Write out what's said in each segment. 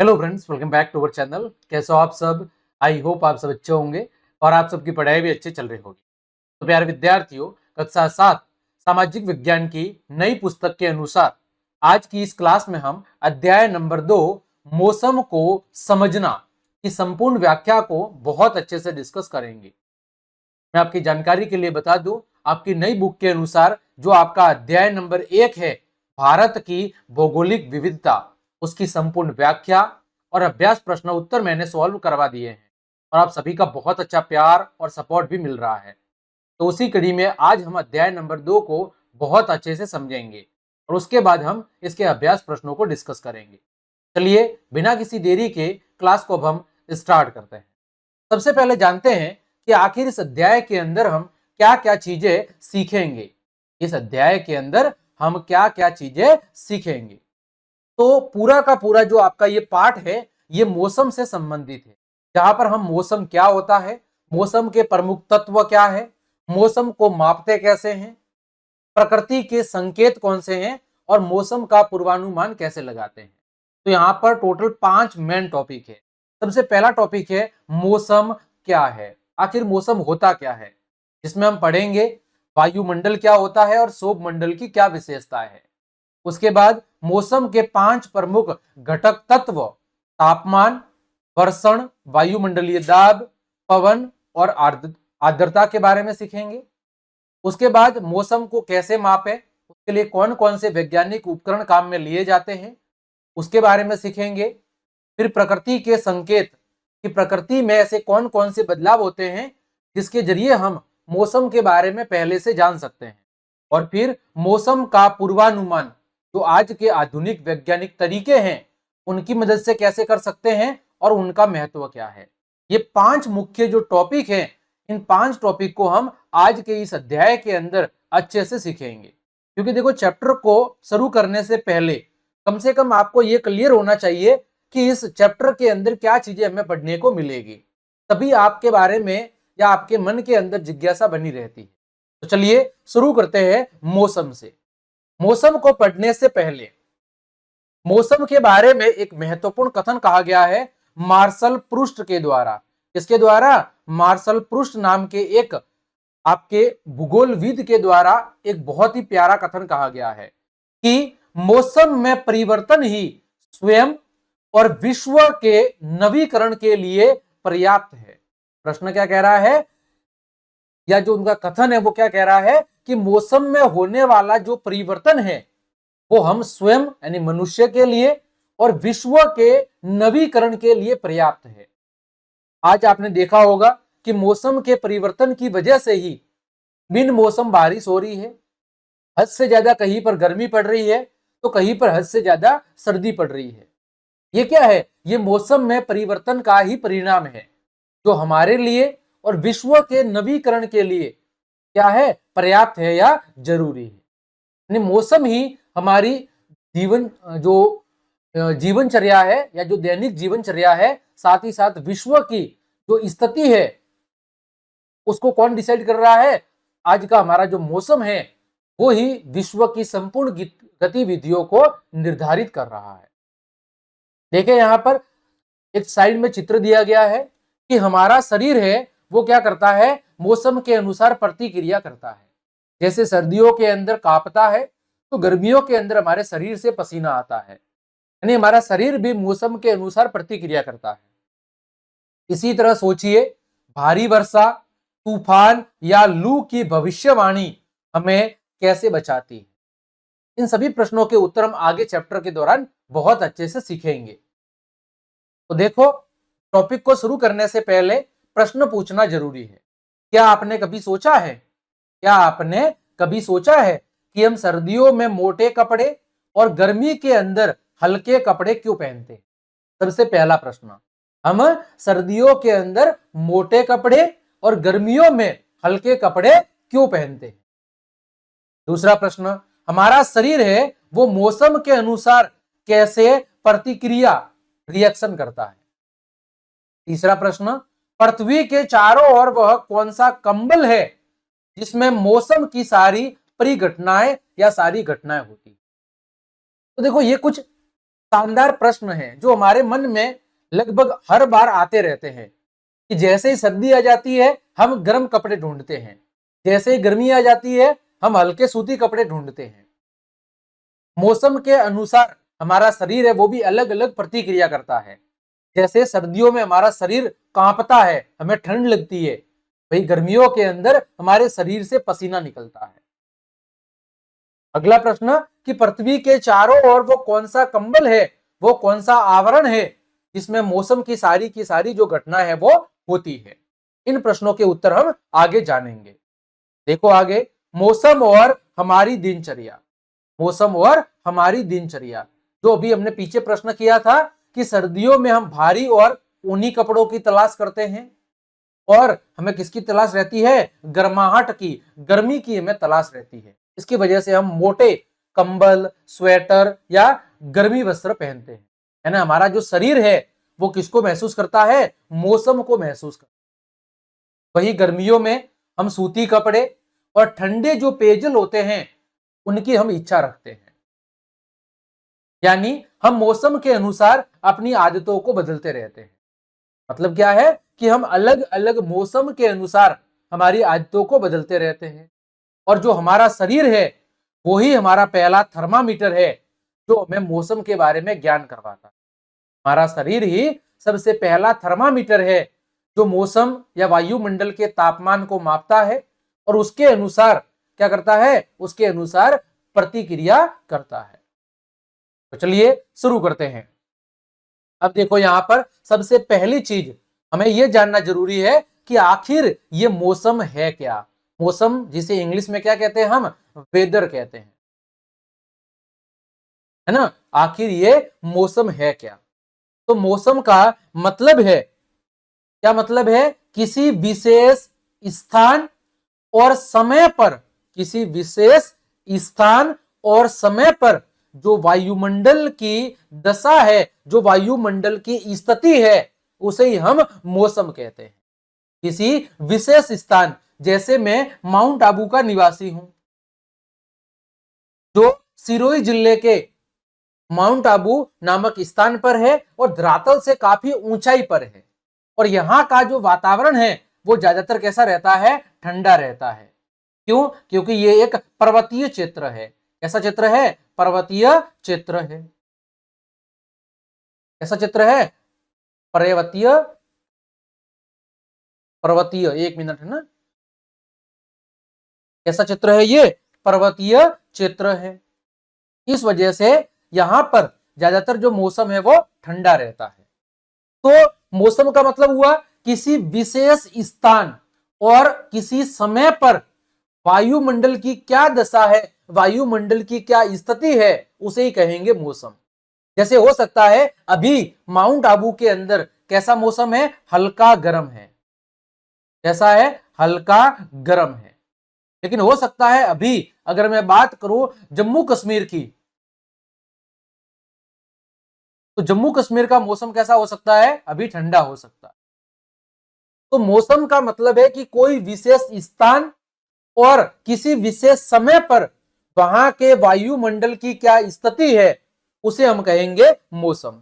Hello friends, welcome back to our channel. कैसे हो आप सब? आई होप आप सब अच्छे होंगे और आप सबकी पढ़ाई भी अच्छी चल रही होगी। तो प्यारे विद्यार्थियों, कक्षा 7 सामाजिक विज्ञान की नई पुस्तक के अनुसार आज की इस क्लास में हम अध्याय नंबर 2 मौसम को समझना की संपूर्ण व्याख्या को बहुत अच्छे से डिस्कस करेंगे। मैं आपकी जानकारी के लिए बता दूं, आपकी नई बुक के अनुसार जो आपका अध्याय नंबर 1 है, भारत की भौगोलिक विविधता, उसकी संपूर्ण व्याख्या और अभ्यास प्रश्न उत्तर मैंने सॉल्व करवा दिए हैं और आप सभी का बहुत अच्छा प्यार और सपोर्ट भी मिल रहा है। तो उसी कड़ी में आज हम अध्याय नंबर 2 को बहुत अच्छे से समझेंगे और उसके बाद हम इसके अभ्यास प्रश्नों को डिस्कस करेंगे। चलिए बिना किसी देरी के क्लास को अब हम स्टार्ट करते हैं। सबसे पहले जानते हैं कि आखिर इस अध्याय के अंदर हम क्या क्या चीजें सीखेंगे। इस अध्याय के अंदर हम क्या क्या चीजें सीखेंगे। तो पूरा का पूरा जो आपका ये पाठ है, ये मौसम से संबंधित है, जहां पर हम मौसम क्या होता है, मौसम के प्रमुख तत्व क्या है, मौसम को मापते कैसे हैं, प्रकृति के संकेत कौन से हैं और मौसम का पूर्वानुमान कैसे लगाते हैं। तो यहाँ पर टोटल 5 मेन टॉपिक है। सबसे पहला टॉपिक है मौसम क्या है, आखिर मौसम होता क्या है, जिसमें हम पढ़ेंगे वायुमंडल क्या होता है और सौर मंडल की क्या विशेषता है। उसके बाद मौसम के 5 प्रमुख घटक तत्व, तापमान, वर्षण, वायुमंडलीय दाब, पवन और आर्द्रता के बारे में सीखेंगे। उसके बाद मौसम को कैसे मापे, उसके लिए कौन कौन से वैज्ञानिक उपकरण काम में लिए जाते हैं, उसके बारे में सीखेंगे। फिर प्रकृति के संकेत, कि प्रकृति में ऐसे कौन कौन से बदलाव होते हैं जिसके जरिए हम मौसम के बारे में पहले से जान सकते हैं। और फिर मौसम का पूर्वानुमान, जो आज के आधुनिक वैज्ञानिक तरीके हैं, उनकी मदद से कैसे कर सकते हैं और उनका महत्व क्या है। ये 5 मुख्य जो टॉपिक हैं, इन 5 टॉपिक को हम आज के इस अध्याय के अंदर अच्छे से सीखेंगे। क्योंकि देखो, चैप्टर को शुरू करने से पहले कम से कम आपको ये क्लियर होना चाहिए कि इस चैप्टर के अंदर क्या चीजें हमें पढ़ने को मिलेगी, तभी आपके बारे में या आपके मन के अंदर जिज्ञासा बनी रहती है। तो चलिए शुरू करते हैं मौसम से। मौसम को पढ़ने से पहले मौसम के बारे में एक महत्वपूर्ण कथन कहा गया है मार्शल प्रूस्ट के द्वारा। किसके द्वारा? मार्शल प्रूस्ट नाम के एक आपके भूगोलविद के द्वारा एक बहुत ही प्यारा कथन कहा गया है कि मौसम में परिवर्तन ही स्वयं और विश्व के नवीकरण के लिए पर्याप्त है। प्रश्न क्या कह रहा है, या जो उनका कथन है वो क्या कह रहा है कि मौसम में होने वाला जो परिवर्तन है वो हम स्वयं यानी मनुष्य के लिए और विश्व के नवीकरण के लिए पर्याप्त है। आज आपने देखा होगा कि मौसम के परिवर्तन की वजह से ही बिन मौसम बारिश हो रही है, हद से ज्यादा कहीं पर गर्मी पड़ रही है तो कहीं पर हद से ज्यादा सर्दी पड़ रही है। ये क्या है? ये मौसम में परिवर्तन का ही परिणाम है, जो हमारे लिए और विश्व के नवीकरण के लिए क्या है? पर्याप्त है या जरूरी है। यानी मौसम ही हमारी जीवन जो जीवनचर्या है या जो दैनिक जीवनचर्या है, साथ ही साथ विश्व की जो स्थिति है, उसको कौन डिसाइड कर रहा है? आज का हमारा जो मौसम है वो ही विश्व की संपूर्ण गतिविधियों को निर्धारित कर रहा है। देखिए यहाँ पर एक साइड में चित्र दिया गया है कि हमारा शरीर है वो क्या करता है? मौसम के अनुसार प्रतिक्रिया करता है। जैसे सर्दियों के अंदर कांपता है तो गर्मियों के अंदर हमारे शरीर से पसीना आता है, यानी हमारा शरीर भी मौसम के अनुसार प्रतिक्रिया करता है। इसी तरह सोचिए, भारी वर्षा, तूफान या लू की भविष्यवाणी हमें कैसे बचाती है। इन सभी प्रश्नों के उत्तर हम आगे चैप्टर के दौरान बहुत अच्छे से सीखेंगे। तो देखो, टॉपिक को शुरू करने से पहले प्रश्न पूछना जरूरी है। क्या आपने कभी सोचा है, कि हम सर्दियों में मोटे कपड़े और गर्मी के अंदर हल्के कपड़े क्यों पहनते हैं? सबसे पहला प्रश्न, हम सर्दियों के अंदर मोटे कपड़े और गर्मियों में हल्के कपड़े क्यों पहनते हैं? दूसरा प्रश्न, हमारा शरीर है वो मौसम के अनुसार कैसे प्रतिक्रिया रिएक्शन करता है? तीसरा प्रश्न, पृथ्वी के चारों ओर वह कौन सा कंबल है जिसमें मौसम की सारी परिघटनाएं या सारी घटनाएं होती? तो देखो, ये कुछ शानदार प्रश्न है जो हमारे मन में लगभग हर बार आते रहते हैं कि जैसे ही सर्दी आ जाती है हम गर्म कपड़े ढूंढते हैं, जैसे ही गर्मी आ जाती है हम हल्के सूती कपड़े ढूंढते हैं। मौसम के अनुसार हमारा शरीर है वो भी अलग अलग प्रतिक्रिया करता है। जैसे सर्दियों में हमारा शरीर कांपता है, हमें ठंड लगती है, वही गर्मियों के अंदर हमारे शरीर से पसीना निकलता है। अगला प्रश्न कि पृथ्वी के चारों ओर वो कौन सा कंबल है, वो कौन सा आवरण है जिसमें मौसम की सारी जो घटना है वो होती है। इन प्रश्नों के उत्तर हम आगे जानेंगे। देखो आगे, मौसम और हमारी दिनचर्या। मौसम और हमारी दिनचर्या, जो अभी हमने पीछे प्रश्न किया था कि सर्दियों में हम भारी और ऊनी कपड़ों की तलाश करते हैं और हमें किसकी तलाश रहती है, गर्माहट की, गर्मी की हमें तलाश रहती है। इसकी वजह से हम मोटे कंबल, स्वेटर या गर्मी वस्त्र पहनते हैं, है ना। हमारा जो शरीर है वो किसको महसूस करता है, मौसम को महसूस करता है। वही गर्मियों में हम सूती कपड़े और ठंडे जो पेयजल होते हैं उनकी हम इच्छा रखते हैं। यानी हम मौसम के अनुसार अपनी आदतों को बदलते रहते हैं। मतलब क्या है कि हम अलग अलग मौसम के अनुसार हमारी आदतों को बदलते रहते हैं। और जो हमारा शरीर है वो ही हमारा पहला थर्मामीटर है जो हमें मौसम के बारे में ज्ञान करवाता है। हमारा शरीर ही सबसे पहला थर्मामीटर है जो मौसम या वायुमंडल के तापमान को मापता है और उसके अनुसार क्या करता है, उसके अनुसार प्रतिक्रिया करता है। तो चलिए शुरू करते हैं। अब देखो यहां पर सबसे पहली चीज हमें यह जानना जरूरी है कि आखिर ये मौसम है क्या। मौसम जिसे इंग्लिश में क्या कहते हैं, हम वेदर कहते हैं, है ना। आखिर ये मौसम है क्या। तो मौसम का मतलब है, क्या मतलब है, किसी विशेष स्थान और समय पर, किसी विशेष स्थान और समय पर जो वायुमंडल की दशा है, जो वायुमंडल की स्थिति है उसे ही हम मौसम कहते हैं। किसी विशेष स्थान, जैसे मैं माउंट आबू का निवासी हूं जो सिरोही जिले के माउंट आबू नामक स्थान पर है और धरातल से काफी ऊंचाई पर है। और यहाँ का जो वातावरण है वो ज्यादातर कैसा रहता है, ठंडा रहता है। क्यों, क्योंकि ये एक पर्वतीय क्षेत्र है। कैसा क्षेत्र है, पर्वतीय क्षेत्र है। कैसा क्षेत्र है, पर्वतीय, पर्वतीय, एक मिनट, है ना। कैसा क्षेत्र है ये, पर्वतीय क्षेत्र है। इस वजह से यहां पर ज्यादातर जो मौसम है वो ठंडा रहता है। तो मौसम का मतलब हुआ किसी विशेष स्थान और किसी समय पर वायुमंडल की क्या दशा है, वायुमंडल की क्या स्थिति है, उसे ही कहेंगे मौसम। जैसे हो सकता है अभी माउंट आबू के अंदर कैसा मौसम है, हल्का गर्म है। कैसा है, हल्का गर्म है। लेकिन हो सकता है अभी अगर मैं बात करूं जम्मू कश्मीर की, तो जम्मू कश्मीर का मौसम कैसा हो सकता है, अभी ठंडा हो सकता है। तो मौसम का मतलब है कि कोई विशेष स्थान और किसी विशेष समय पर वहां के वायुमंडल की क्या स्थिति है उसे हम कहेंगे मौसम।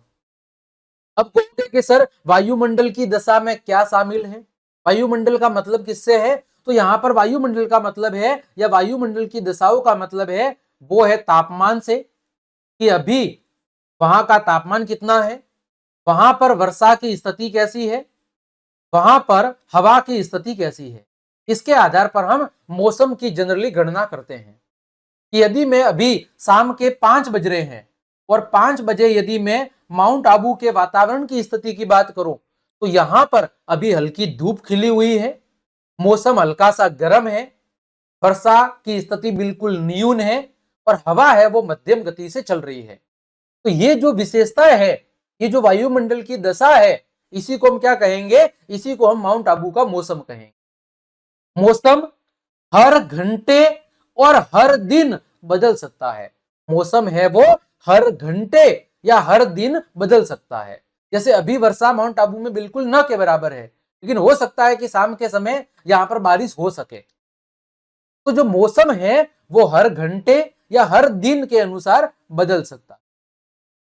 अब कहोगे कि सर वायुमंडल की दशा में क्या शामिल है, वायुमंडल का मतलब किससे है। तो यहां पर वायुमंडल का मतलब है या वायुमंडल की दशाओं का मतलब है वो है तापमान से, कि अभी वहां का तापमान कितना है, वहां पर वर्षा की स्थिति कैसी है, वहां पर हवा की स्थिति कैसी है। इसके आधार पर हम मौसम की जनरली गणना करते हैं कि यदि मैं अभी शाम के 5 बज रहे हैं और 5 बजे यदि मैं माउंट आबू के वातावरण की स्थिति की बात करूं तो यहां पर अभी हल्की धूप खिली हुई है, मौसम हल्का सा गर्म है, वर्षा की स्थिति बिल्कुल न्यून है और हवा है वो मध्यम गति से चल रही है। तो ये जो विशेषता है, ये जो वायुमंडल की दशा है, इसी को हम क्या कहेंगे, इसी को हम माउंट आबू का मौसम कहेंगे। मौसम हर घंटे और हर दिन बदल सकता है। मौसम है वो हर घंटे या हर दिन बदल सकता है। जैसे अभी वर्षा माउंट आबू में बिल्कुल न के बराबर है, लेकिन हो सकता है कि शाम के समय यहां पर बारिश हो सके। तो जो मौसम है वो हर घंटे या हर दिन के अनुसार बदल सकता है।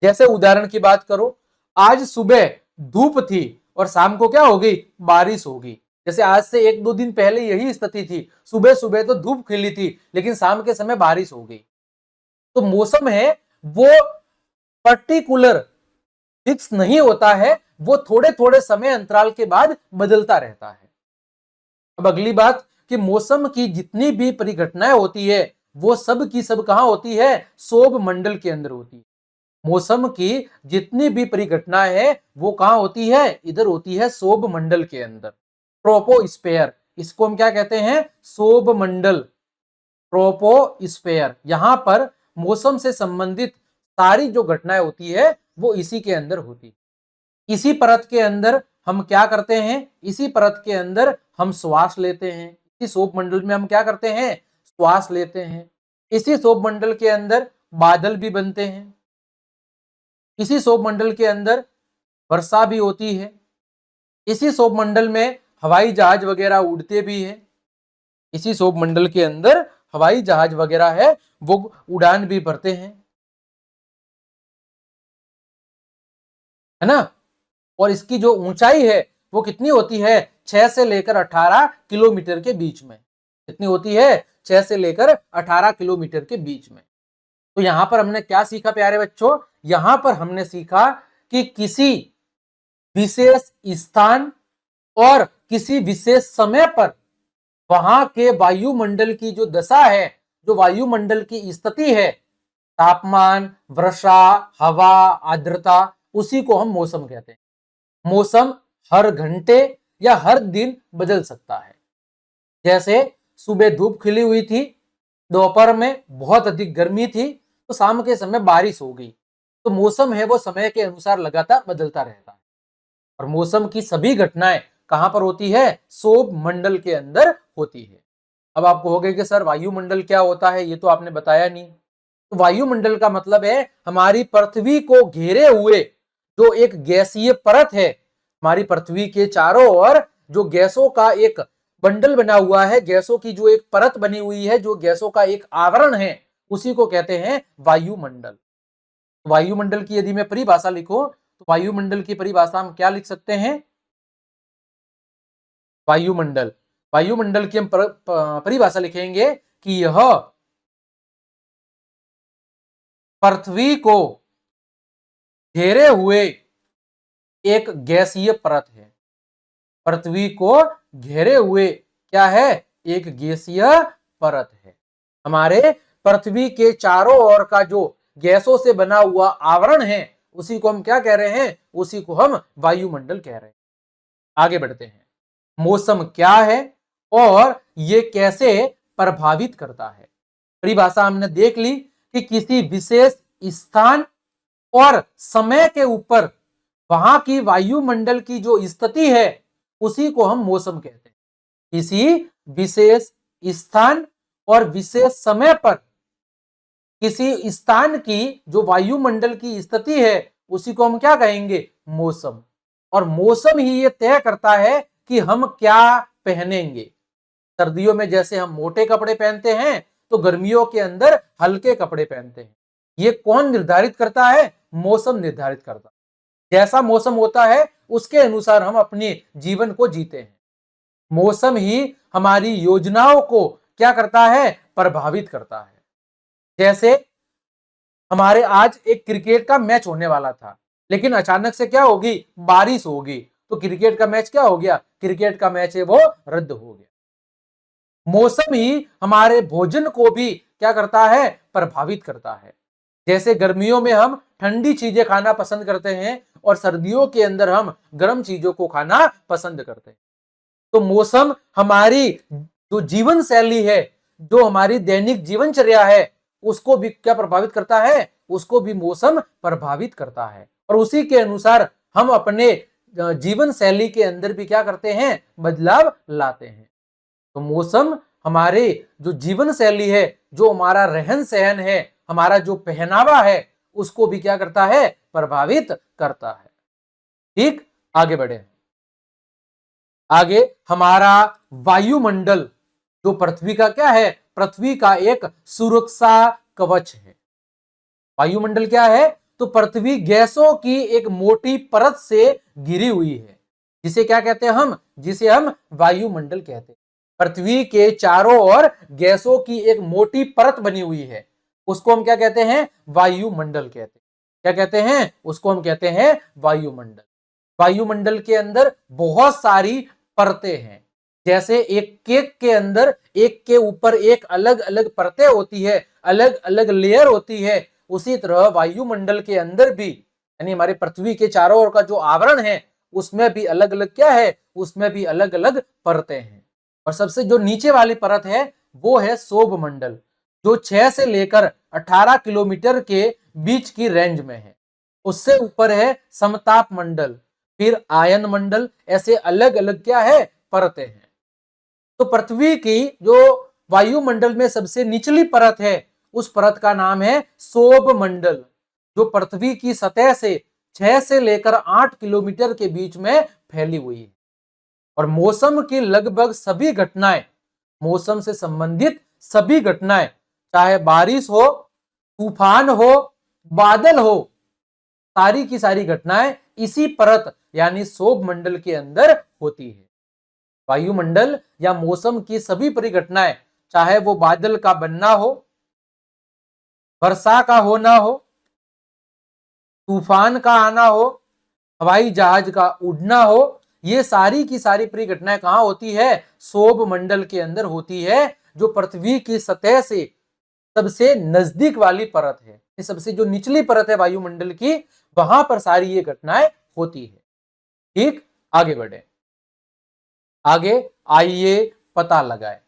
जैसे उदाहरण की बात करो, आज सुबह धूप थी और शाम को क्या हो गई, बारिश हो गई। जैसे आज से 1-2 दिन पहले यही स्थिति थी, सुबह सुबह तो धूप खिली थी लेकिन शाम के समय बारिश हो गई। तो मौसम है वो पर्टिकुलर फिक्स नहीं होता है, वो थोड़े थोड़े समय अंतराल के बाद बदलता रहता है। अब अगली बात कि मौसम की जितनी भी परिघटनाएं होती है वो सब की सब कहां होती है, सौर मंडल के अंदर होती है। मौसम की जितनी भी परिघटनाएं है वो कहां होती है, इधर होती है सौर मंडल के अंदर, ट्रोपोस्फेयर। इसको हम क्या कहते हैं, सौर मंडल, ट्रोपोस्फेयर। यहां पर मौसम से संबंधित सारी जो घटनाएं होती है वो इसी के अंदर होती है। इसी परत के अंदर हम क्या करते हैं, इसी परत के अंदर हम श्वास लेते हैं। इसी सौर मंडल में हम क्या करते हैं, श्वास लेते हैं। इसी सौर मंडल के अंदर बादल भी बनते हैं। इसी सौर मंडल के अंदर वर्षा भी होती है। इसी सौर मंडल में हवाई जहाज वगैरह उड़ते भी हैं। इसी सौर मंडल के अंदर हवाई जहाज वगैरह है वो उड़ान भी भरते हैं, है ना। और इसकी जो ऊंचाई है वो कितनी होती है, 6 से लेकर 18 किलोमीटर के बीच में। कितनी होती है, 6 से लेकर 18 किलोमीटर के बीच में। तो यहां पर हमने क्या सीखा प्यारे बच्चों, यहां पर हमने सीखा कि किसी विशेष स्थान और किसी विशेष समय पर वहां के वायुमंडल की जो दशा है, जो वायुमंडल की स्थिति है, तापमान, वर्षा, हवा, आर्द्रता, उसी को हम मौसम कहते हैं। मौसम हर घंटे या हर दिन बदल सकता है। जैसे सुबह धूप खिली हुई थी, दोपहर में बहुत अधिक गर्मी थी, तो शाम के समय बारिश हो गई। तो मौसम है वो समय के अनुसार लगातार बदलता रहता है। और मौसम की सभी घटनाएं कहां पर होती है, सौर मंडल के अंदर होती है। अब आपको हो गया कि सर वायुमंडल क्या होता है, ये तो आपने बताया नहीं। तो वायुमंडल का मतलब है हमारी पृथ्वी को घेरे हुए जो एक गैसीय परत है, हमारी पृथ्वी के चारों ओर जो गैसों का एक बंडल बना हुआ है, गैसों की जो एक परत बनी हुई है, जो गैसों का एक आवरण है, उसी को कहते हैं वायुमंडल। वायुमंडल की यदि मैं परिभाषा लिखूं तो वायुमंडल की परिभाषा हम क्या लिख सकते हैं, वायुमंडल, वायुमंडल की हम परिभाषा लिखेंगे कि यह पृथ्वी को घेरे हुए एक गैसीय परत है। पृथ्वी को घेरे हुए क्या है, एक गैसीय परत है। हमारे पृथ्वी के चारों ओर का जो गैसों से बना हुआ आवरण है उसी को हम क्या कह रहे हैं, उसी को हम वायुमंडल कह रहे हैं। आगे बढ़ते हैं, मौसम क्या है और ये कैसे प्रभावित करता है। परिभाषा हमने देख ली कि किसी विशेष स्थान और समय के ऊपर वहां की वायुमंडल की जो स्थिति है उसी को हम मौसम कहते हैं। किसी विशेष स्थान और विशेष समय पर किसी स्थान की जो वायुमंडल की स्थिति है उसी को हम क्या कहेंगे, मौसम। और मौसम ही ये तय करता है कि हम क्या पहनेंगे। सर्दियों में जैसे हम मोटे कपड़े पहनते हैं तो गर्मियों के अंदर हल्के कपड़े पहनते हैं। ये कौन निर्धारित करता है, मौसम निर्धारित करता है। जैसा मौसम होता है उसके अनुसार हम अपने जीवन को जीते हैं। मौसम ही हमारी योजनाओं को क्या करता है, प्रभावित करता है। जैसे हमारे आज एक क्रिकेट का मैच होने वाला था लेकिन अचानक से क्या होगी, बारिश होगी, तो क्रिकेट का मैच क्या हो गया, क्रिकेट का मैच है वो रद्द हो गया। मौसम ही हमारे भोजन को भी क्या करता है, प्रभावित करता है। जैसे गर्मियों में हम ठंडी चीजें खाना पसंद करते हैं और सर्दियों के अंदर हम गर्म चीजों को खाना पसंद करते हैं। तो मौसम हमारी जो जीवन शैली है, जो हमारी दैनिक जीवनचर्या है, उसको भी क्या प्रभावित करता है, उसको भी मौसम प्रभावित करता है। और उसी के अनुसार हम अपने जीवन शैली के अंदर भी क्या करते हैं, बदलाव लाते हैं। तो मौसम हमारे जो जीवन शैली है, जो हमारा रहन सहन है, हमारा जो पहनावा है, उसको भी क्या करता है, प्रभावित करता है। ठीक, आगे बढ़े। आगे हमारा वायुमंडल जो पृथ्वी का क्या है, पृथ्वी का एक सुरक्षा कवच है। वायुमंडल क्या है, तो पृथ्वी गैसों की एक मोटी परत से घिरी हुई है, जिसे क्या कहते हैं हम, जिसे हम वायुमंडल कहते हैं। पृथ्वी के चारों ओर गैसों की एक मोटी परत बनी हुई है, उसको हम क्या कहते हैं, वायुमंडल कहते हैं। क्या कहते हैं, उसको हम कहते हैं वायुमंडल। वायुमंडल के अंदर बहुत सारी परतें हैं। जैसे एक केक के अंदर एक के ऊपर एक अलग अलग परतें होती है, अलग अलग लेयर होती है, उसी तरह वायुमंडल के अंदर भी, यानी हमारे पृथ्वी के चारों ओर का जो आवरण है उसमें भी अलग अलग क्या है, उसमें भी अलग अलग परतें हैं। और सबसे जो नीचे वाली परत है वो है सौभ मंडल, जो 6 से लेकर 18 किलोमीटर के बीच की रेंज में है। उससे ऊपर है समताप मंडल, फिर आयन मंडल, ऐसे अलग अलग क्या है, परतें हैं। तो पृथ्वी की जो वायुमंडल में सबसे निचली परत है उस परत का नाम है सौभ मंडल, जो पृथ्वी की सतह से 6 से लेकर 8 किलोमीटर के बीच में फैली हुई है। और मौसम की लगभग सभी घटनाएं, मौसम से संबंधित सभी घटनाएं, चाहे बारिश हो, तूफान हो, बादल हो, सारी की सारी घटनाएं इसी परत यानी सौभ मंडल के अंदर होती है। वायुमंडल या मौसम की सभी परिघटनाएं, चाहे वो बादल का बनना हो, वर्षा का होना हो, तूफान का आना हो, हवाई जहाज का उड़ना हो, ये सारी की सारी परिघटनाएं कहां होती है, सौभ मंडल के अंदर होती है, जो पृथ्वी की सतह से सबसे नजदीक वाली परत है। सबसे जो निचली परत है वायुमंडल की, वहां पर सारी ये घटनाएं होती है। ठीक, आगे बढ़े। आगे आइए पता लगाए।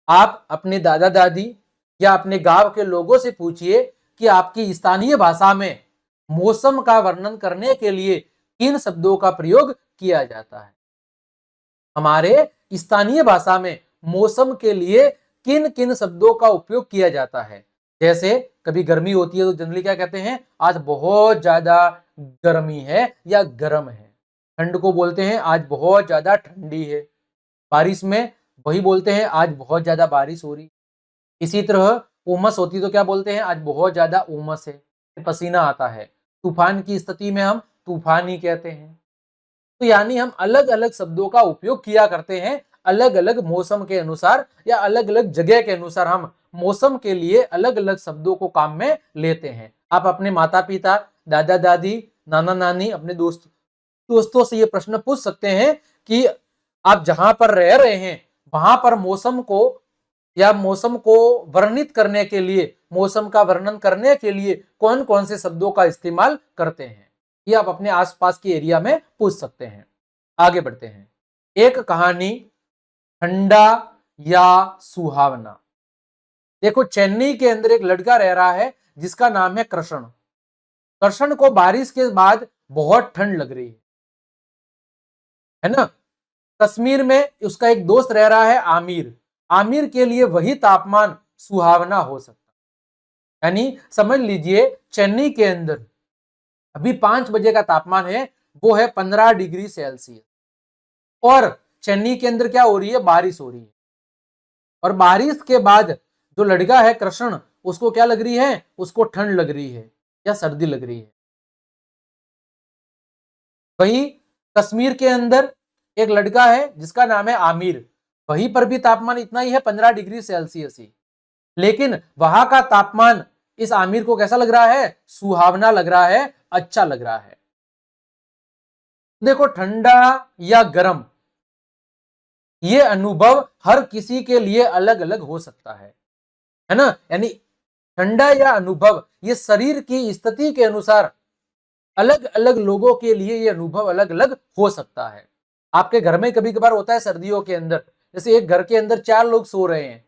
आप अपने दादा दादी या अपने गांव के लोगों से पूछिए कि आपकी स्थानीय भाषा में मौसम का वर्णन करने के लिए किन शब्दों का प्रयोग किया जाता है। हमारे स्थानीय भाषा में मौसम के लिए किन किन शब्दों का उपयोग किया जाता है। जैसे कभी गर्मी होती है तो जनरली क्या कहते हैं, आज बहुत ज्यादा गर्मी है या गर्म है। ठंड को बोलते हैं आज बहुत ज्यादा ठंडी है। बारिश में वही बोलते हैं आज बहुत ज्यादा बारिश हो रही। इसी तरह उमस होती तो क्या बोलते हैं, आज बहुत ज्यादा उमस है, पसीना आता है। तूफान की स्थिति में हम तूफान ही कहते हैं। तो यानी हम अलग अलग शब्दों का उपयोग किया करते हैं, अलग अलग मौसम के अनुसार या अलग अलग जगह के अनुसार हम मौसम के लिए अलग अलग शब्दों को काम में लेते हैं। आप अपने माता पिता, दादा दादी, नाना नानी, अपने दोस्तों से ये प्रश्न पूछ सकते हैं कि आप जहां पर रह रहे हैं वहां पर मौसम को या मौसम को वर्णित करने के लिए, मौसम का वर्णन करने के लिए कौन कौन से शब्दों का इस्तेमाल करते हैं। ये आप अपने आसपास के एरिया में पूछ सकते हैं। आगे बढ़ते हैं। एक कहानी, ठंडा या सुहावना। देखो, चेन्नई के अंदर एक लड़का रह रहा है जिसका नाम है कृष्ण। कृष्ण को बारिश के बाद बहुत ठंड लग रही है ना। कश्मीर में उसका एक दोस्त रह रहा है आमिर। आमिर के लिए वही तापमान सुहावना हो सकता है। यानी समझ लीजिए चेन्नई के अंदर अभी 5 बजे का तापमान है वो है 15 डिग्री सेल्सियस, और चेन्नई के अंदर क्या हो रही है, बारिश हो रही है। और बारिश के बाद जो लड़का है कृष्ण, उसको क्या लग रही है, उसको ठंड लग रही है या सर्दी लग रही है। वही कश्मीर के अंदर एक लड़का है जिसका नाम है आमिर। वहीं पर भी तापमान इतना ही है, 15 डिग्री सेल्सियस ही। लेकिन वहां का तापमान इस आमिर को कैसा लग रहा है, सुहावना लग रहा है, अच्छा लग रहा है। देखो, ठंडा या गर्म, ये अनुभव हर किसी के लिए अलग अलग हो सकता है ना। यानी ठंडा या अनुभव ये शरीर की स्थिति के अनुसार अलग अलग लोगों के लिए ये अनुभव अलग अलग हो सकता है। आपके घर में कभी कभार होता है सर्दियों के अंदर, जैसे एक घर के अंदर 4 लोग सो रहे हैं,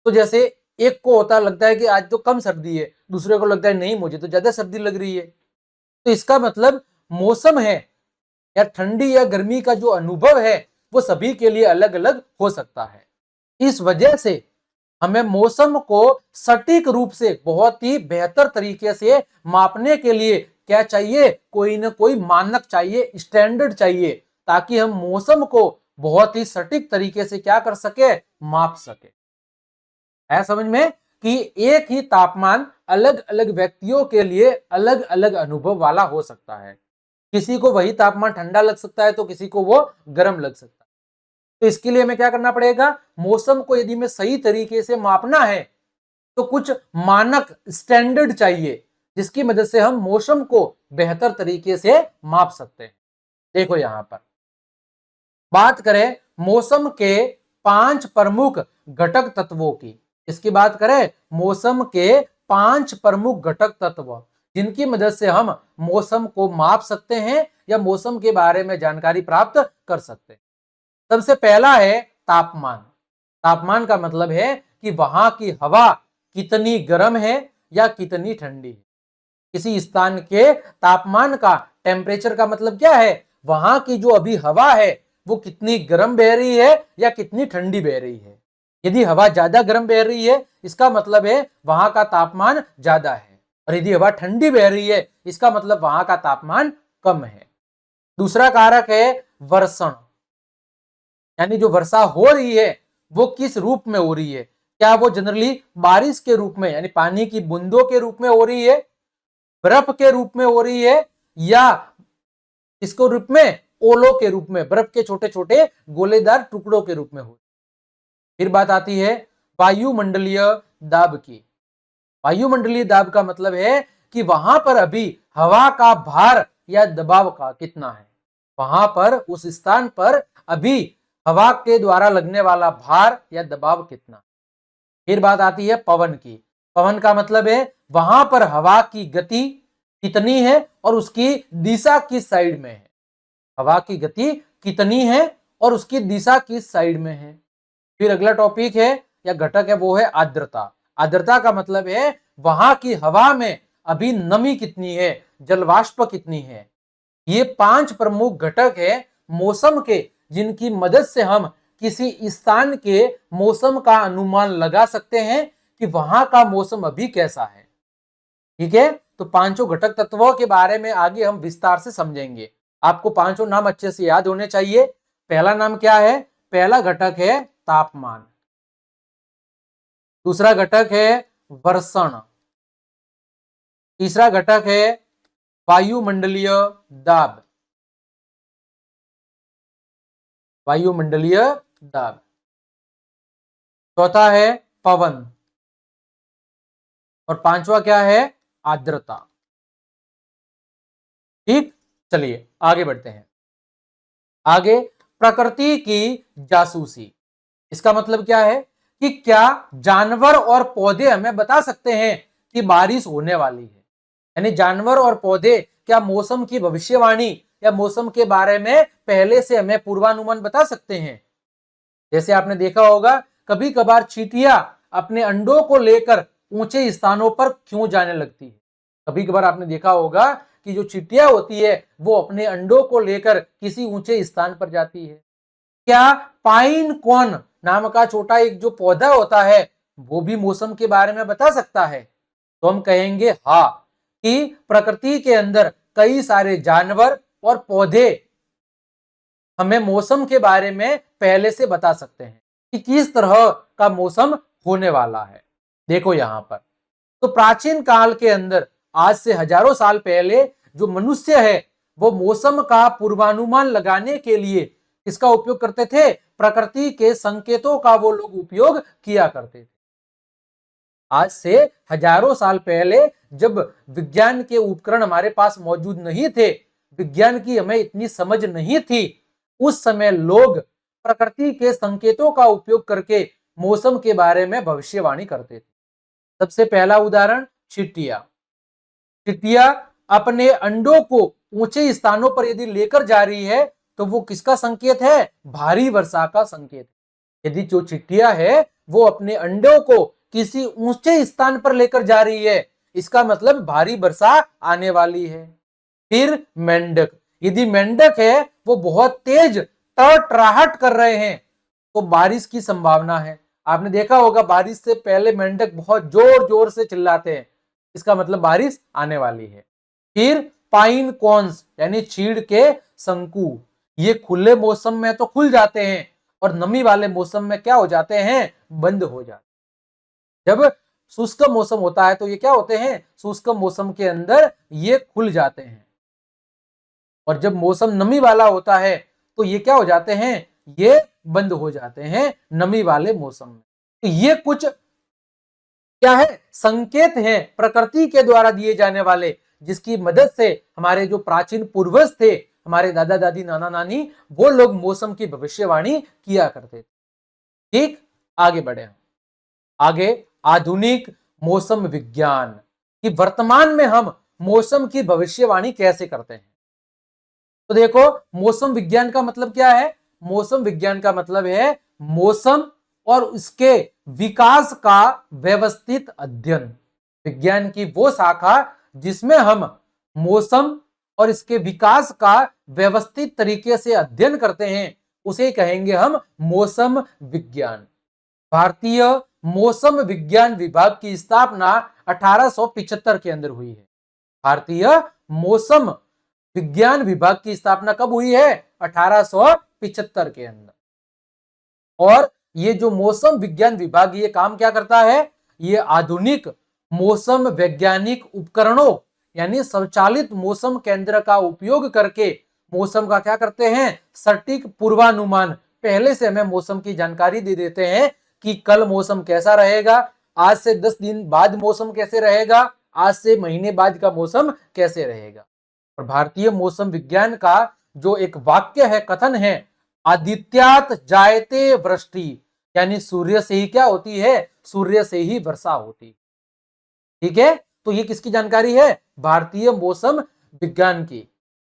तो जैसे एक को होता लगता है कि आज तो कम सर्दी है, दूसरे को लगता है नहीं मुझे तो ज्यादा सर्दी लग रही है। तो इसका मतलब मौसम है या ठंडी या गर्मी का जो अनुभव है वो सभी के लिए अलग अलग हो सकता है। इस वजह से हमें मौसम को सटीक रूप से बहुत ही बेहतर तरीके से मापने के लिए क्या चाहिए, कोई ना कोई मानक चाहिए, स्टैंडर्ड चाहिए, ताकि हम मौसम को बहुत ही सटीक तरीके से क्या कर सके, माप सके। है समझ में कि एक ही तापमान अलग अलग व्यक्तियों के लिए अलग अलग अनुभव वाला हो सकता है। किसी को वही तापमान ठंडा लग सकता है तो किसी को वो गर्म लग सकता है। तो इसके लिए हमें क्या करना पड़ेगा, मौसम को यदि में सही तरीके से मापना है तो कुछ मानक स्टैंडर्ड चाहिए जिसकी मदद से हम मौसम को बेहतर तरीके से माप सकते हैं। देखो यहां पर बात करें मौसम के 5 प्रमुख घटक तत्वों की। इसकी बात करें मौसम के 5 प्रमुख घटक तत्व जिनकी मदद से हम मौसम को माप सकते हैं या मौसम के बारे में जानकारी प्राप्त कर सकते हैं। सबसे पहला है तापमान। तापमान का मतलब है कि वहां की हवा कितनी गर्म है या कितनी ठंडी है। किसी स्थान के तापमान का, टेम्परेचर का मतलब क्या है, वहां की जो अभी हवा है वो कितनी गर्म बह रही है या कितनी ठंडी बह रही है। यदि हवा ज्यादा गर्म बह रही है इसका मतलब है वहां का तापमान ज्यादा है, और यदि हवा ठंडी बह रही है इसका मतलब वहां का तापमान कम है। दूसरा कारक है वर्षण, यानी जो वर्षा हो रही है वो किस रूप में हो रही है। क्या वो जनरली बारिश के रूप में यानी पानी की बूंदों के रूप में हो रही है, बर्फ के रूप में हो रही है, या इसको रूप में ओलों के रूप में, बर्फ के छोटे छोटे गोलेदार टुकड़ों के रूप में हो। फिर बात आती है वायुमंडलीय दाब की। वायुमंडलीय दाब का मतलब है कि वहां पर अभी हवा का भार या दबाव का कितना है, वहां पर उस स्थान पर अभी हवा के द्वारा लगने वाला भार या दबाव कितना। फिर बात आती है पवन की। पवन का मतलब है वहां पर हवा की गति कितनी है और उसकी दिशा किस साइड में है। हवा की गति कितनी है और उसकी दिशा किस साइड में है। फिर अगला टॉपिक है या घटक है वो है आर्द्रता। आर्द्रता का मतलब है वहां की हवा में अभी नमी कितनी है, जलवाष्प कितनी है। ये 5 प्रमुख घटक है मौसम के जिनकी मदद से हम किसी स्थान के मौसम का अनुमान लगा सकते हैं कि वहां का मौसम अभी कैसा है। ठीक है, तो पांचों घटक तत्वों के बारे में आगे हम विस्तार से समझेंगे। आपको पांचों नाम अच्छे से याद होने चाहिए। पहला नाम क्या है, पहला घटक है तापमान। दूसरा घटक है वर्षण। तीसरा घटक है वायुमंडलीय दाब। वायुमंडलीय दाब। चौथा है पवन, और पांचवा क्या है, आर्द्रता। ठीक, चलिए आगे बढ़ते हैं। आगे प्रकृति की जासूसी। इसका मतलब क्या है कि क्या जानवर और पौधे हमें बता सकते हैं कि बारिश होने वाली है। यानी जानवर और पौधे क्या मौसम की भविष्यवाणी या मौसम के बारे में पहले से हमें पूर्वानुमान बता सकते हैं। जैसे आपने देखा होगा कभी कभार चींटियां अपने अंडों को लेकर ऊंचे स्थानों पर क्यों जाने लगती है। कभी कभार आपने देखा होगा कि जो चींटियां होती है वो अपने अंडों को लेकर किसी ऊंचे स्थान पर जाती है। क्या पाइन कॉर्न नाम का छोटा एक जो पौधा होता है वो भी मौसम के बारे में बता सकता है। तो हम कहेंगे हाँ, कि प्रकृति के अंदर कई सारे जानवर और पौधे हमें मौसम के बारे में पहले से बता सकते हैं कि किस तरह का मौसम होने वाला है। देखो यहां पर तो प्राचीन काल के अंदर आज से हजारों साल पहले जो मनुष्य है वो मौसम का पूर्वानुमान लगाने के लिए किसका उपयोग करते थे, प्रकृति के संकेतों का वो लोग उपयोग किया करते थे। आज से हजारों साल पहले जब विज्ञान के उपकरण हमारे पास मौजूद नहीं थे, विज्ञान की हमें इतनी समझ नहीं थी, उस समय लोग प्रकृति के संकेतों का उपयोग करके मौसम के बारे में भविष्यवाणी करते थे। सबसे पहला उदाहरण चींटियां। चींटियां अपने अंडों को ऊंचे स्थानों पर यदि लेकर जा रही है तो वो किसका संकेत है, भारी वर्षा का संकेत। यदि जो चींटियां है वो अपने अंडों को किसी ऊंचे स्थान पर लेकर जा रही है इसका मतलब भारी वर्षा आने वाली है। फिर मेंढक, यदि मेंढक है वो बहुत तेज टरटराहट कर रहे हैं तो बारिश की संभावना है। आपने देखा होगा बारिश से पहले मेंढक बहुत जोर जोर से चिल्लाते हैं, इसका मतलब बारिश आने वाली है। फिर पाइन कॉन्स यानी चीड़ के शंकु, ये खुले मौसम में तो खुल जाते हैं और नमी वाले मौसम में क्या हो जाते हैं, बंद हो जाते हैं। जब शुष्क मौसम होता है तो ये क्या होते हैं, शुष्क मौसम के अंदर ये खुल जाते हैं, और जब मौसम नमी वाला होता है तो ये क्या हो जाते हैं, ये बंद हो जाते हैं नमी वाले मौसम में। तो ये कुछ क्या है, संकेत है प्रकृति के द्वारा दिए जाने वाले, जिसकी मदद से हमारे जो प्राचीन पूर्वज थे, हमारे दादा दादी नाना नानी, वो लोग मौसम की भविष्यवाणी किया करते थे। ठीक, आगे बढ़े हम। आगे आधुनिक मौसम विज्ञान कि वर्तमान में हम मौसम की भविष्यवाणी कैसे करते हैं। तो देखो, मौसम विज्ञान का मतलब क्या है, मौसम विज्ञान का मतलब है मौसम और उसके विकास का व्यवस्थित अध्ययन। विज्ञान की वो शाखा जिसमें हम मौसम और इसके विकास का व्यवस्थित तरीके से अध्ययन करते हैं, उसे कहेंगे हम मौसम विज्ञान। भारतीय मौसम विज्ञान विभाग की स्थापना 1875 के अंदर हुई है। भारतीय मौसम विज्ञान विभाग की स्थापना कब हुई है, 1875 के अंदर। और ये जो मौसम विज्ञान विभाग, ये काम क्या करता है, ये आधुनिक मौसम वैज्ञानिक उपकरणों यानी स्वचालित मौसम केंद्र का उपयोग करके मौसम का क्या करते हैं, सटीक पूर्वानुमान, पहले से हमें मौसम की जानकारी दे देते हैं कि कल मौसम कैसा रहेगा, आज से 10 दिन बाद मौसम कैसे रहेगा, आज से महीने बाद का मौसम कैसे रहेगा। और भारतीय मौसम विज्ञान का जो एक वाक्य है, कथन है, आदित्यात जायते वृष्टि, यानी सूर्य से ही क्या होती है, सूर्य से ही वर्षा होती। ठीक है, तो ये किसकी जानकारी है, भारतीय मौसम विज्ञान की।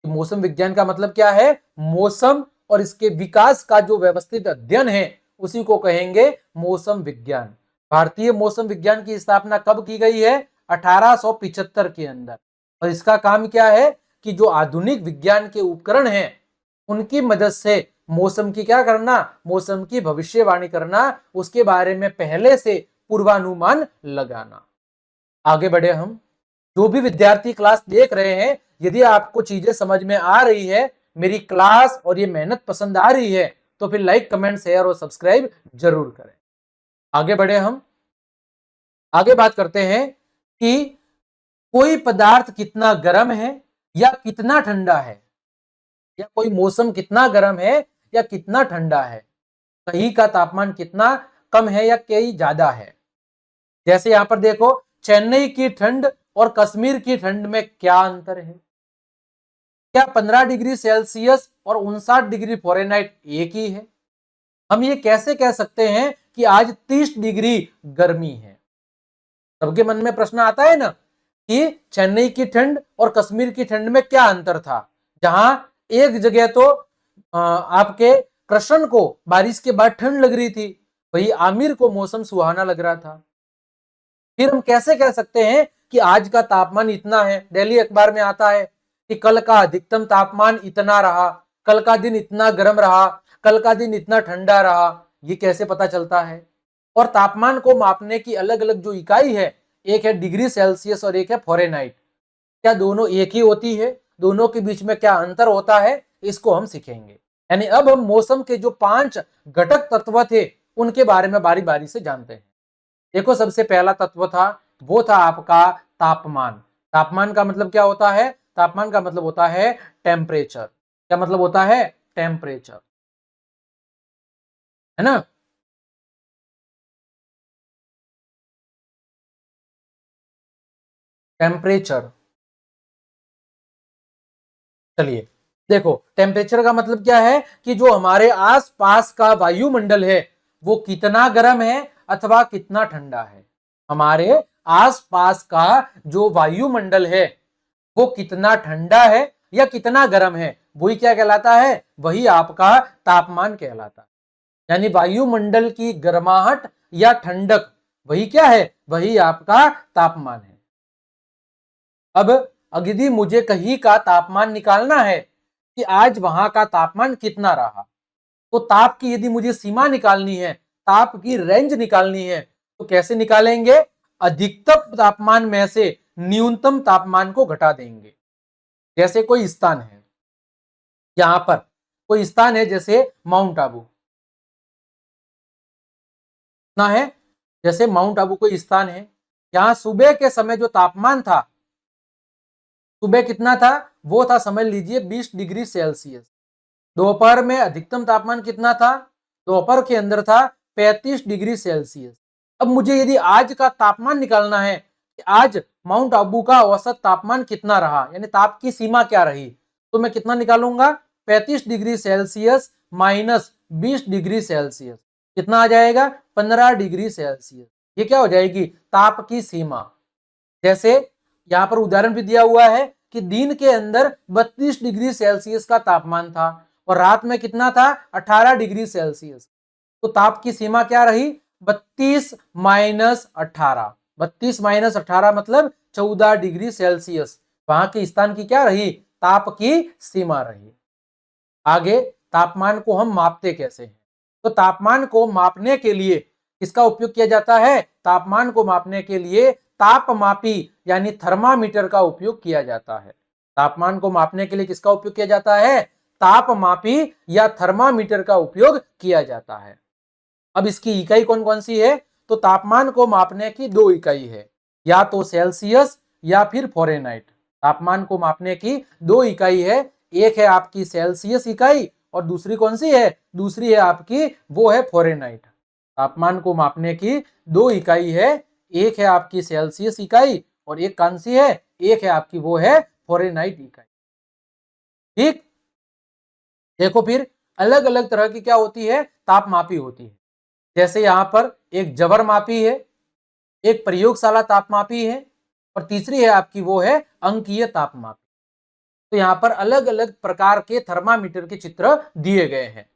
मौसम विज्ञान का मतलब क्या है, मौसम और इसके विकास का जो व्यवस्थित अध्ययन है उसी को कहेंगे मौसम विज्ञान। भारतीय मौसम विज्ञान की स्थापना कब की गई है, 1875 के अंदर। और इसका काम क्या है कि जो आधुनिक विज्ञान के उपकरण हैं उनकी मदद से मौसम की क्या करना, मौसम की भविष्यवाणी करना, उसके बारे में पहले से पूर्वानुमान लगाना। आगे बढ़े हम। जो भी विद्यार्थी क्लास देख रहे हैं, यदि आपको चीजें समझ में आ रही है, मेरी क्लास और ये मेहनत पसंद आ रही है, तो फिर लाइक कमेंट शेयर और सब्सक्राइब जरूर करें। आगे बढ़े हम। आगे बात करते हैं कि कोई पदार्थ कितना गर्म है या कितना ठंडा है, या कोई मौसम कितना गर्म है या कितना ठंडा है, कहीं का तापमान कितना कम है या कहीं ज्यादा है। जैसे यहां पर देखो, चेन्नई की ठंड और कश्मीर की ठंड में क्या अंतर है, क्या 15 डिग्री सेल्सियस और 59 डिग्री फ़ारेनहाइट एक ही है। हम ये कैसे कह सकते हैं कि आज 30 डिग्री गर्मी है। सबके मन में प्रश्न आता है ना कि चेन्नई की ठंड और कश्मीर की ठंड में क्या अंतर था। जहां एक जगह तो आपके कृष्ण को बारिश के बाद ठंड लग रही थी, वही आमिर को मौसम सुहाना लग रहा था। फिर हम कैसे कह सकते हैं कि आज का तापमान इतना है, दिल्ली अखबार में आता है कि कल का अधिकतम तापमान इतना रहा, कल का दिन इतना गर्म रहा, कल का दिन इतना ठंडा रहा। ये कैसे पता चलता है। और तापमान को मापने की अलग अलग जो इकाई है, एक है डिग्री सेल्सियस और एक है फ़ारेनहाइट। क्या दोनों एक ही होती है, दोनों के बीच में क्या अंतर होता है, इसको हम सीखेंगे। यानी अब हम मौसम के जो 5 घटक तत्व थे उनके बारे में बारी बारी से जानते हैं। देखो, सबसे पहला तत्व था, वो था आपका तापमान। तापमान का मतलब क्या होता है, तापमान का मतलब होता है टेम्परेचर। क्या मतलब होता है, टेम्परेचर, है ना। टेम्परेचर, चलिए देखो, टेम्परेचर का मतलब क्या है कि जो हमारे आसपास का वायुमंडल है वो कितना गर्म है अथवा कितना ठंडा है। हमारे आसपास का जो वायुमंडल है वो कितना ठंडा है या कितना गर्म है, वही क्या कहलाता है, वही आपका तापमान कहलाता है। यानी वायुमंडल की गर्माहट या ठंडक, वही क्या है, वही आपका तापमान है। अब यदि मुझे कहीं का तापमान निकालना है कि आज वहां का तापमान कितना रहा, तो ताप की यदि मुझे सीमा निकालनी है, ताप की रेंज निकालनी है, तो कैसे निकालेंगे, अधिकतम तापमान में से न्यूनतम तापमान को घटा देंगे। जैसे कोई स्थान है, यहां पर कोई स्थान है जैसे माउंट आबू ना है, जैसे माउंट आबू कोई स्थान है, यहां सुबह के समय जो तापमान था, सुबह कितना था, वो था समझ लीजिए 20 डिग्री सेल्सियस। दोपहर में अधिकतम तापमान कितना था, दोपहर के अंदर था 35 डिग्री सेल्सियस। अब मुझे यदि आज का तापमान निकालना है कि आज माउंट आबू का औसत तापमान कितना रहा, यानी ताप की सीमा क्या रही, तो मैं कितना निकालूंगा, 35 degree Celsius minus 20 degree Celsius, कितना आ जाएगा, 15 डिग्री सेल्सियस। ये क्या हो जाएगी, ताप की सीमा। जैसे यहां पर उदाहरण भी दिया हुआ है कि दिन के अंदर 32 डिग्री सेल्सियस का तापमान था और रात में कितना था, 18 डिग्री सेल्सियस। तो ताप की सीमा क्या रही, 32 माइनस 18, 32 माइनस 18 मतलब 14 डिग्री सेल्सियस। वहां के स्थान की क्या रही, ताप की सीमा रही। आगे तापमान को हम मापते कैसे हैं, तो तापमान को मापने के लिए किसका उपयोग किया जाता है, तापमान को मापने के लिए तापमापी यानी थर्मामीटर का उपयोग किया जाता है। तापमान को मापने के लिए किसका उपयोग किया जाता है, तापमापी या थर्मामीटर का उपयोग किया जाता है। अब इसकी इकाई कौन कौन सी है, तो तापमान को मापने की दो इकाई है, या तो सेल्सियस या फिर फ़ारेनहाइट। तापमान को मापने की दो इकाई है, एक है आपकी सेल्सियस इकाई और दूसरी कौन सी है, दूसरी है आपकी वो है फ़ारेनहाइट। तापमान को मापने की दो इकाई है, एक है आपकी सेल्सियस इकाई और एक कौन सी है, एक है आपकी वो है फ़ारेनहाइट इकाई। ठीक, देखो फिर अलग अलग तरह की क्या होती है, तापमापी होती है। जैसे यहां पर एक जबर मापी है, एक प्रयोगशाला तापमापी है और तीसरी है आपकी वो है अंकीय तापमापी। तो यहां पर अलग अलग प्रकार के थर्मामीटर के चित्र दिए गए हैं।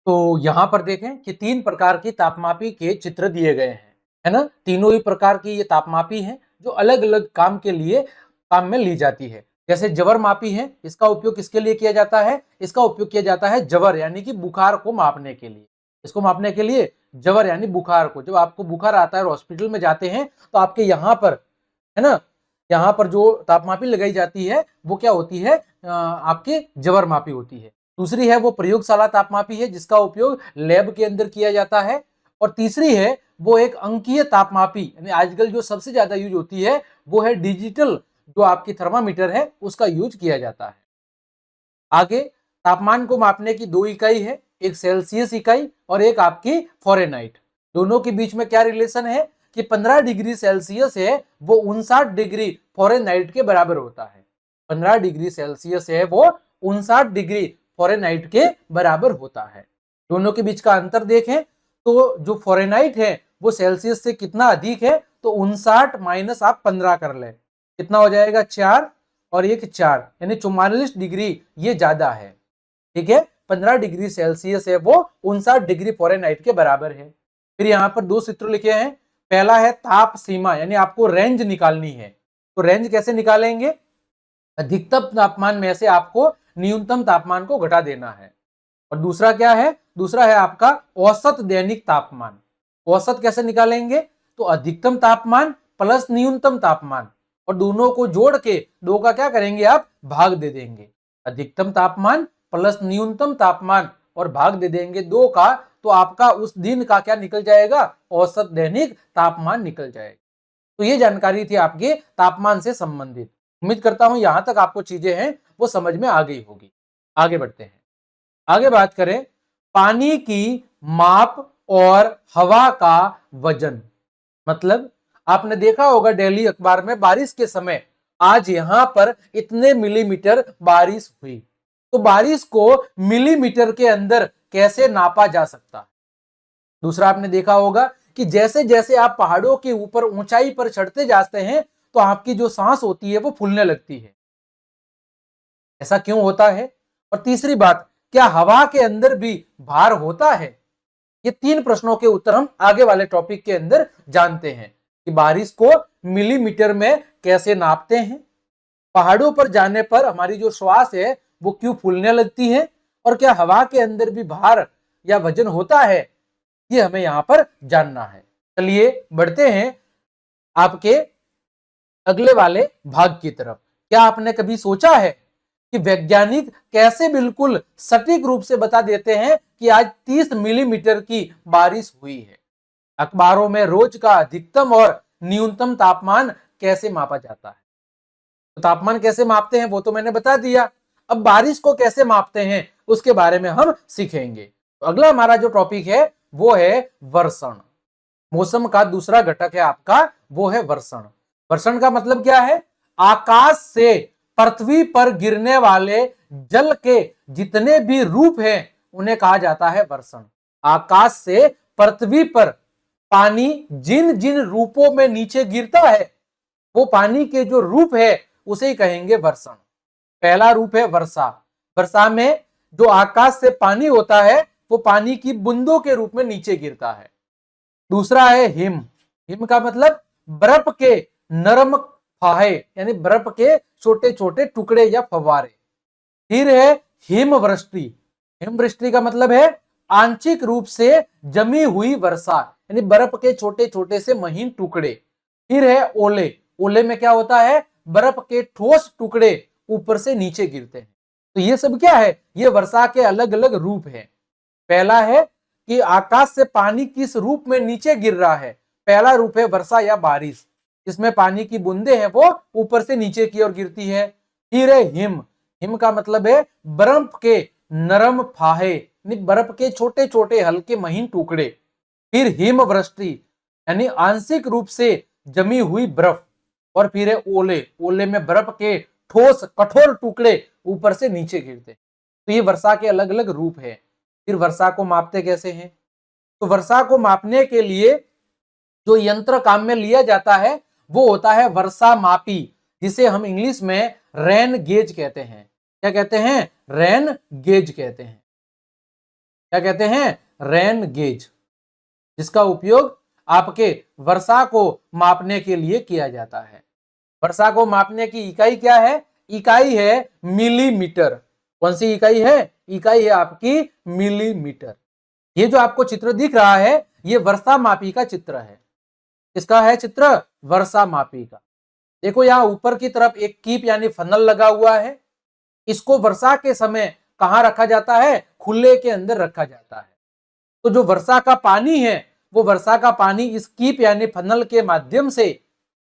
तो यहां पर देखें कि तीन प्रकार की तापमापी के चित्र दिए गए हैं, है ना। तीनों ही प्रकार की ये तापमापी हैं जो अलग अलग काम के लिए काम में ली जाती है। जैसे जबर मापी है, इसका उपयोग किसके लिए किया जाता है, इसका उपयोग किया जाता है जबर यानी कि बुखार को मापने के लिए। इसको मापने के लिए जबर यानी बुखार को, जब आपको बुखार आता है और हॉस्पिटल में जाते हैं तो आपके यहाँ पर, है ना, यहाँ पर जो तापमापी लगाई जाती है वो क्या होती है, आपकी जबर मापी होती है। दूसरी है वो प्रयोगशाला तापमापी है जिसका उपयोग लैब के अंदर किया जाता है। और तीसरी है वो एक अंकीय तापमापी, यानी आजकल जो सबसे ज्यादा यूज होती है वो है डिजिटल, जो आपकी थर्मामीटर है उसका यूज किया जाता है। आगे तापमान को मापने की दो इकाई है, एक सेल्सियस इकाई और एक आपकी फ़ारेनहाइट। दोनों के बीच में क्या रिलेशन है कि 15 डिग्री सेल्सियस है वो 59 डिग्री फ़ारेनहाइट के बराबर होता है। 15 डिग्री सेल्सियस है वो 59 डिग्री फ़ारेनहाइट के बराबर होता है। दोनों के बीच का अंतर देखें तो जो फ़ारेनहाइट है वो सेल्सियस से कितना अधिक है, तो 59 माइनस आप 15 कर ले, कितना हो जाएगा 4 और एक 4 यानी 44 डिग्री ये ज्यादा है। ठीक है, 15 डिग्री सेल्सियस है वो 59 डिग्री फ़ारेनहाइट के बराबर है। फिर यहाँ पर दो सूत्र लिखे हैं, पहला है ताप सीमा यानी आपको रेंज निकालनी है। तो रेंज कैसे निकालेंगे, अधिकतम तापमान में से आपको न्यूनतम तापमान को घटा देना है। और दूसरा क्या है, दूसरा है आपका औसत दैनिक तापमान। औसत कैसे निकालेंगे, तो अधिकतम तापमान प्लस न्यूनतम तापमान और दोनों को जोड़ के दो का क्या करेंगे आप भाग दे देंगे। अधिकतम तापमान प्लस न्यूनतम तापमान और भाग दे देंगे दो का, तो आपका उस दिन का क्या निकल जाएगा, औसत दैनिक तापमान निकल जाएगा। तो ये जानकारी थी आपके तापमान से संबंधित। उम्मीद करता हूं यहां तक आपको चीजें हैं वो समझ में आ गई होगी। आगे बढ़ते हैं, आगे बात करें पानी की माप और हवा का वजन। मतलब आपने देखा होगा डेली अखबार में बारिश के समय आज यहां पर इतने मिलीमीटर बारिश हुई, तो बारिश को मिलीमीटर के अंदर कैसे नापा जा सकता है। दूसरा आपने देखा होगा कि जैसे जैसे आप पहाड़ों के ऊपर ऊंचाई पर चढ़ते जाते हैं तो आपकी जो सांस होती है वो फूलने लगती है, ऐसा क्यों होता है। और तीसरी बात, क्या हवा के अंदर भी भार होता है। ये तीन प्रश्नों के उत्तर हम आगे वाले टॉपिक के अंदर जानते हैं कि बारिश को मिलीमीटर में कैसे नापते हैं, पहाड़ों पर जाने पर हमारी जो श्वास है वो क्यों फूलने लगती है, और क्या हवा के अंदर भी भार या वजन होता है, ये हमें यहां पर जानना है। चलिए बढ़ते हैं आपके अगले वाले भाग की तरफ। क्या आपने कभी सोचा है कि वैज्ञानिक कैसे बिल्कुल सटीक रूप से बता देते हैं कि आज 30 मिलीमीटर की बारिश हुई है। अखबारों में रोज का अधिकतम और न्यूनतम तापमान कैसे मापा जाता है? तो तापमान कैसे मापते हैं वो तो मैंने बता दिया। अब बारिश को कैसे मापते हैं उसके बारे में हम सीखेंगे। तो अगला हमारा जो टॉपिक है वो है वर्षण। मौसम का दूसरा घटक है आपका, वो है वर्षण। वर्षण का मतलब क्या है? आकाश से पृथ्वी पर गिरने वाले जल के जितने भी रूप हैं उन्हें कहा जाता है वर्षण। आकाश से पृथ्वी पर पानी जिन जिन रूपों में नीचे गिरता है वो पानी के जो रूप है उसे ही कहेंगे वर्षण। पहला रूप है वर्षा। वर्षा में जो आकाश से पानी होता है वो पानी की बूंदों के रूप में नीचे गिरता है। दूसरा है हिम। हिम का मतलब बर्फ के नरम फाहे, यानी बर्फ के छोटे छोटे टुकड़े या फव्वारे। फिर है हिमवृष्टि। हिमवृष्टि का मतलब है आंशिक रूप से जमी हुई वर्षा, यानी बर्फ के छोटे छोटे से महीन टुकड़े। फिर है ओले। ओले में क्या होता है? बर्फ के ठोस टुकड़े ऊपर से नीचे गिरते हैं। तो ये सब क्या है? ये वर्षा के अलग अलग रूप हैं। पहला है कि आकाश से पानी किस रूप में नीचे गिर रहा है। पहला रूप है वर्षा या बारिश, जिसमें पानी की बूंदे हैं वो ऊपर से नीचे की ओर गिरती है। फिर है हिम। हिम का मतलब है बर्फ के नरम फाहे, बर्फ के छोटे छोटे हल्के महीन टुकड़े। फिर हिमवृष्टि यानी आंशिक रूप से जमी हुई बर्फ। और फिर है ओले। ओले में बर्फ के ठोस कठोर टुकड़े ऊपर से नीचे गिरते। तो ये वर्षा के अलग अलग रूप है। फिर वर्षा को मापते कैसे हैं? तो वर्षा को मापने के लिए जो यंत्र काम में लिया जाता है वो होता है वर्षा मापी, जिसे हम इंग्लिश में रेन गेज कहते हैं। क्या कहते हैं? रेन गेज कहते हैं। क्या कहते हैं? रेन गेज, जिसका उपयोग आपके वर्षा को मापने के लिए किया जाता है। वर्षा को मापने की इकाई क्या है? इकाई है मिलीमीटर। कौन सी इकाई है? इकाई है आपकी मिलीमीटर। ये जो आपको चित्र दिख रहा है ये वर्षा मापी का चित्र है। किसका है चित्र? वर्षा मापी का। देखो यहाँ ऊपर की तरफ एक कीप यानी फनल लगा हुआ है। इसको वर्षा के समय कहाँ रखा जाता है? खुले के अंदर रखा जाता है। तो जो वर्षा का पानी है वो वर्षा का पानी इस कीप यानी फनल के माध्यम से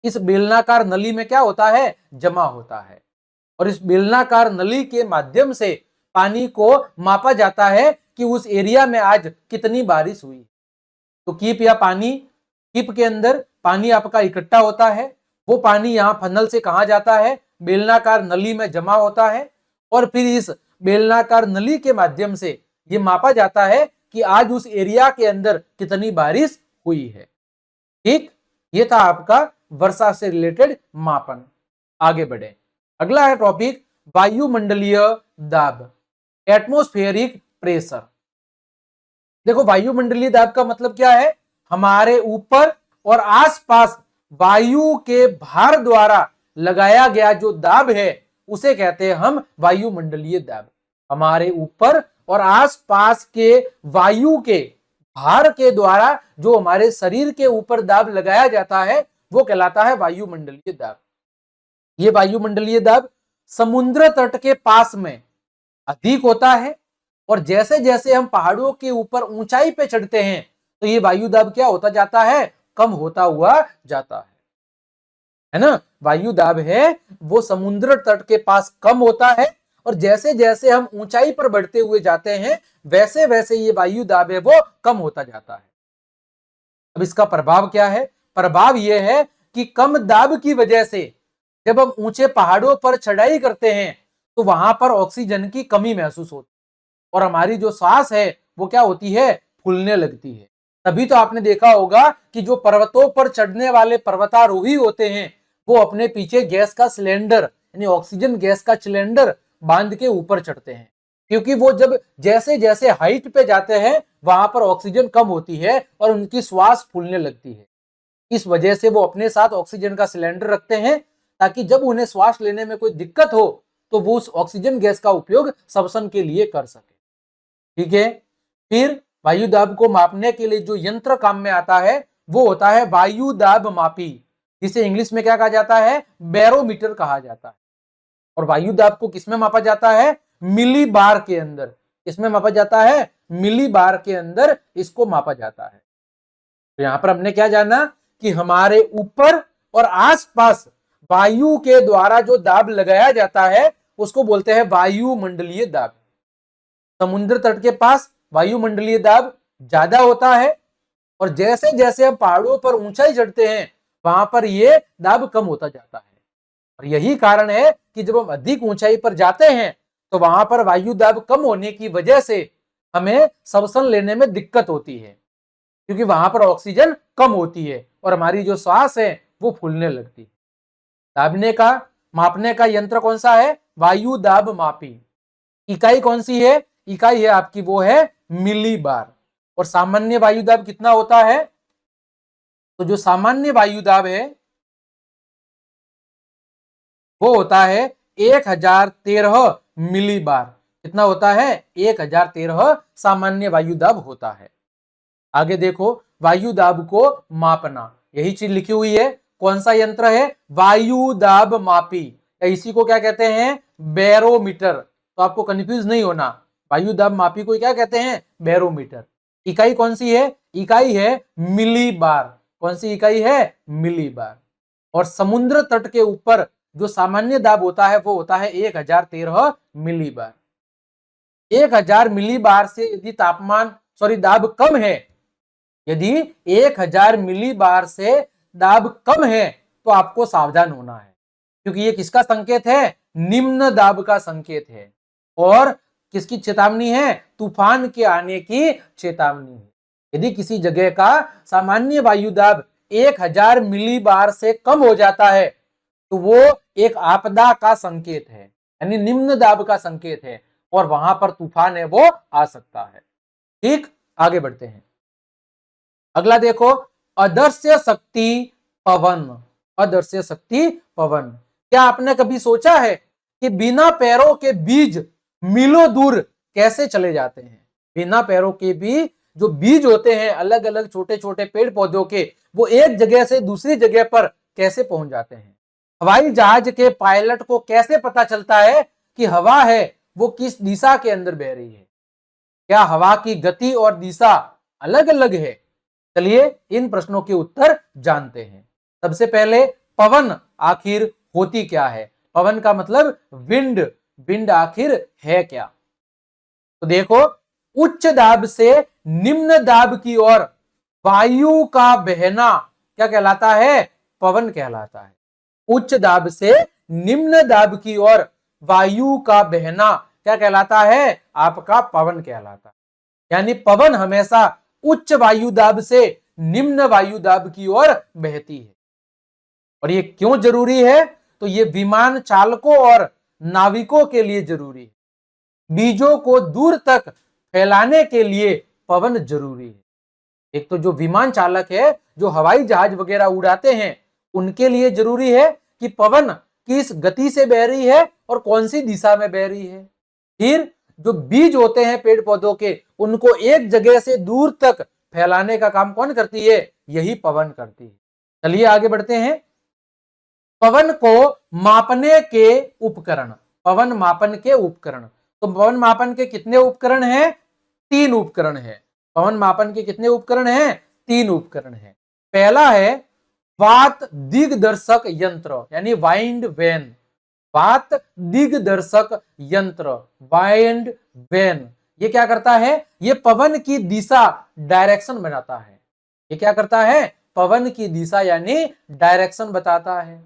इस बेलनाकार नली में क्या होता है? जमा होता है। और इस बेलनाकार नली के माध्यम से पानी को मापा जाता है कि उस एरिया में आज कितनी बारिश हुई। तो कीप या पानी, कीप के अंदर पानी आपका इकट्ठा होता है। वो पानी यहाँ फनल से कहाँ जाता है? बेलनाकार नली में जमा होता है। और फिर इस बेलनाकार नली के माध्यम से ये मापा जाता है कि आज उस एरिया के अंदर कितनी बारिश हुई है। ठीक, ये था आपका वर्षा से रिलेटेड मापन। आगे बढ़े। अगला है टॉपिक वायुमंडलीय दाब, एटमॉस्फेरिक प्रेशर। देखो वायुमंडलीय दाब का मतलब क्या है? हमारे ऊपर और आसपास वायु के भार द्वारा लगाया गया जो दाब है उसे कहते हैं हम वायुमंडलीय दाब। हमारे ऊपर और आसपास के वायु के भार के द्वारा जो हमारे शरीर के ऊपर दाब लगाया जाता है वो कहलाता है वायुमंडलीय दाब। ये वायुमंडलीय दाब समुद्र तट के पास में अधिक होता है और जैसे जैसे हम पहाड़ों के ऊपर ऊंचाई पे चढ़ते हैं तो ये वायु दाब क्या होता जाता है? कम होता हुआ जाता है ना। वायु दाब है वो समुद्र तट के पास कम होता है और जैसे जैसे हम ऊंचाई पर बढ़ते हुए जाते हैं वैसे वैसे ये वायु दाब है वो कम होता जाता है। अब इसका प्रभाव क्या है? प्रभाव यह है कि कम दाब की वजह से जब हम ऊंचे पहाड़ों पर चढ़ाई करते हैं तो वहां पर ऑक्सीजन की कमी महसूस होती है और हमारी जो सांस है वो क्या होती है? फूलने लगती है। तभी तो आपने देखा होगा कि जो पर्वतों पर चढ़ने वाले पर्वतारोही होते हैं वो अपने पीछे गैस का सिलेंडर यानी ऑक्सीजन गैस का सिलेंडर बांध के ऊपर चढ़ते हैं, क्योंकि वो जब जैसे जैसे हाइट पे जाते हैं वहां पर ऑक्सीजन कम होती है और उनकी श्वास फूलने लगती है। इस वजह से वो अपने साथ ऑक्सीजन का सिलेंडर रखते हैं ताकि जब उन्हें श्वास लेने में कोई दिक्कत हो तो वो उस ऑक्सीजन गैस का उपयोग श्वसन के लिए कर सके। ठीक है। फिर वायु दाब को मापने के लिए जो यंत्र काम में आता है वो होता है वायु दाब मापी, जिसे इंग्लिश में क्या कहा जाता है? बैरोमीटर कहा जाता है। और वायु दाब को किसमें मापा जाता है? मिली बार के अंदर, इसमें मापा जाता है मिली बार के अंदर इसको मापा जाता है। तो यहां पर हमने क्या जाना कि हमारे ऊपर और आसपास वायु के द्वारा जो दाब लगाया जाता है उसको बोलते हैं वायुमंडलीय दाब। समुद्र तट के पास वायुमंडलीय दाब ज्यादा होता है और जैसे जैसे हम पहाड़ों पर ऊंचाई चढ़ते हैं वहां पर यह दाब कम होता जाता है। और यही कारण है कि जब हम अधिक ऊंचाई पर जाते हैं तो वहां पर वायु दाब कम होने की वजह से हमें श्वसन लेने में दिक्कत होती है, क्योंकि वहां पर ऑक्सीजन कम होती है और हमारी जो श्वास है वो फूलने लगती है। दाबने का मापने का यंत्र कौन सा है? वायु दाब मापी। इकाई कौन सी है? इकाई है आपकी वो है मिली बार। और सामान्य वायु दाब कितना होता है? तो जो सामान्य वायु दाब है वो होता है 1013 मिली बार। कितना होता है? 1013 सामान्य वायु दाब होता है। आगे देखो, वायु दाब को मापना, यही चीज लिखी हुई है। कौन सा यंत्र है? वायु दाब मापी। इसी को क्या कहते हैं? बैरोमीटर। तो आपको कंफ्यूज नहीं होना, वायु दाब मापी को क्या कहते हैं? बैरोमीटर। इकाई कौन सी है? इकाई है मिली बार। कौन सी इकाई है? मिली बार। और समुद्र तट के ऊपर जो सामान्य दाब होता है वो होता है 1013 मिली बार। 1000 मिली बार से यदि दाब कम है, यदि 1000 मिली बार से दाब कम है तो आपको सावधान होना है, क्योंकि ये किसका संकेत है? निम्न दाब का संकेत है। और किसकी चेतावनी है? तूफान के आने की चेतावनी है। यदि किसी जगह का सामान्य वायु दाब 1000 मिली बार से कम हो जाता है तो वो एक आपदा का संकेत है, यानी निम्न दाब का संकेत है और वहां पर तूफान है वो आ सकता है। ठीक, आगे बढ़ते हैं। अगला देखो, अदृश्य शक्ति पवन। अदृश्य शक्ति पवन। क्या आपने कभी सोचा है कि बिना पैरों के बीज मीलों दूर कैसे चले जाते हैं? बिना पैरों के भी जो बीज होते हैं अलग अलग छोटे छोटे पेड़ पौधों के, वो एक जगह से दूसरी जगह पर कैसे पहुंच जाते हैं? हवाई जहाज के पायलट को कैसे पता चलता है कि हवा है वो किस दिशा के अंदर बह रही है? क्या हवा की गति और दिशा अलग अलग है? चलिए इन प्रश्नों के उत्तर जानते हैं। सबसे पहले, पवन आखिर होती क्या है? पवन का मतलब विंड। विंड आखिर है क्या? तो देखो, उच्च दाब से निम्न दाब की ओर वायु का बहना क्या कहलाता है? पवन कहलाता है। उच्च दाब से निम्न दाब की ओर वायु का बहना क्या कहलाता है? आपका पवन कहलाता है। यानी पवन हमेशा उच्च वायु दाब से निम्न वायु दाब की ओर बहती है। और ये क्यों जरूरी है? तो ये विमान चालकों और नाविकों के लिए जरूरी है। बीजों को दूर तक फैलाने के लिए पवन जरूरी है। एक तो जो विमान चालक है, जो हवाई जहाज वगैरह उड़ाते हैं, उनके लिए जरूरी है कि पवन किस गति से बह रही है और कौन सी दिशा में बह रही है। फिर जो बीज होते हैं पेड़ पौधों के, उनको एक जगह से दूर तक फैलाने का काम कौन करती है? यही पवन करती है। चलिए आगे बढ़ते हैं। पवन को मापने के उपकरण। पवन मापन के उपकरण। तो पवन मापन के कितने उपकरण हैं? 3 उपकरण हैं। पवन मापन के कितने उपकरण हैं? 3 उपकरण हैं। पहला है वात दिग्दर्शक यंत्र, यानी वाइंड वैन। वात दिग्दर्शक यंत्र, वाइंड वैन, ये क्या करता है? ये पवन की दिशा, डायरेक्शन बनाता है। ये क्या करता है? पवन की दिशा यानी डायरेक्शन बताता है।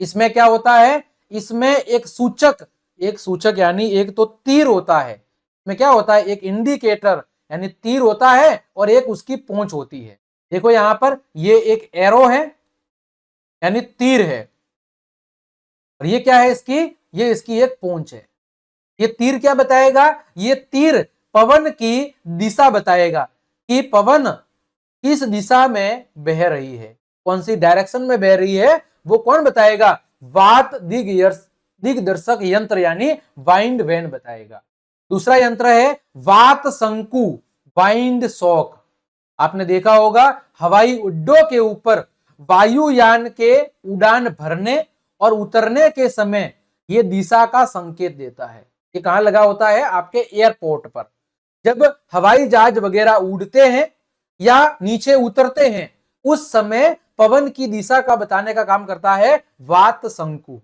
इसमें क्या होता है? इसमें एक सूचक यानी एक तो तीर होता है। इसमें क्या होता है? एक इंडिकेटर यानी तीर होता है और एक उसकी पूंछ होती है। देखो यहां पर ये एक एरो है यानी तीर है, और ये क्या है? ये इसकी एक पूंछ है। ये तीर क्या बताएगा? ये तीर पवन की दिशा बताएगा कि पवन किस दिशा में बह रही है, कौन सी डायरेक्शन में बह रही है, वो कौन बताएगा? वात दिग्दर्शक यंत्र यानी वाइंड वैन बताएगा। दूसरा यंत्र है वात शंकु, वाइंड शॉक। आपने देखा होगा हवाई अड्डों के ऊपर वायुयान के उड़ान भरने और उतरने के समय ये दिशा का संकेत देता है। ये कहां लगा होता है? आपके एयरपोर्ट पर। जब हवाई जहाज वगैरह उड़ते हैं या नीचे उतरते हैं, उस समय पवन की दिशा का बताने का काम करता है वात शंकु।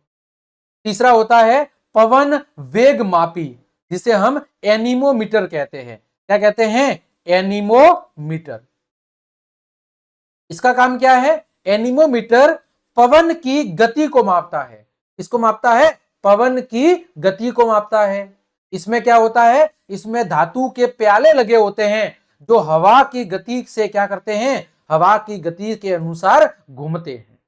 तीसरा होता है पवन वेग मापी, जिसे हम एनीमोमीटर कहते हैं। क्या कहते हैं? एनीमोमीटर। इसका काम क्या है? एनीमोमीटर पवन की गति को मापता है। किसको मापता है? पवन की गति को मापता है। इसमें क्या होता है? इसमें धातु के प्याले लगे होते हैं जो हवा की गति से क्या करते हैं? हवा की गति के अनुसार घूमते हैं।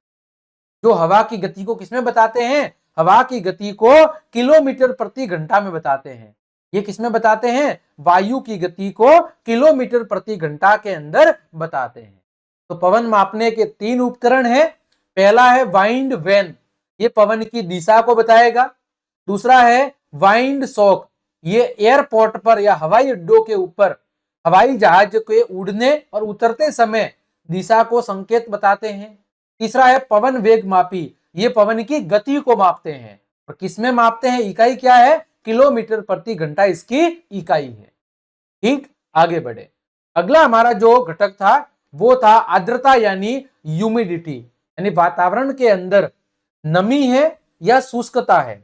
जो हवा की गति को किसमें बताते हैं? हवा की गति को किलोमीटर प्रति घंटा में बताते हैं। ये किसमें बताते हैं? वायु की गति को किलोमीटर प्रति घंटा के अंदर बताते हैं। तो पवन मापने के 3 उपकरण हैं। पहला है वाइंड वैन, ये पवन की दिशा को बताएगा। दूसरा है वाइंड सॉक, ये एयरपोर्ट पर या हवाई अड्डों के ऊपर हवाई जहाज के उड़ने और उतरते समय दिशा को संकेत बताते हैं। तीसरा है पवन वेग मापी, ये पवन की गति को मापते हैं। और किसमें मापते हैं? इकाई क्या है? किलोमीटर प्रति घंटा इसकी इकाई है। ठीक, आगे बढ़े। अगला हमारा जो घटक था वो था आर्द्रता यानी ह्यूमिडिटी, यानी वातावरण के अंदर नमी है या शुष्कता है।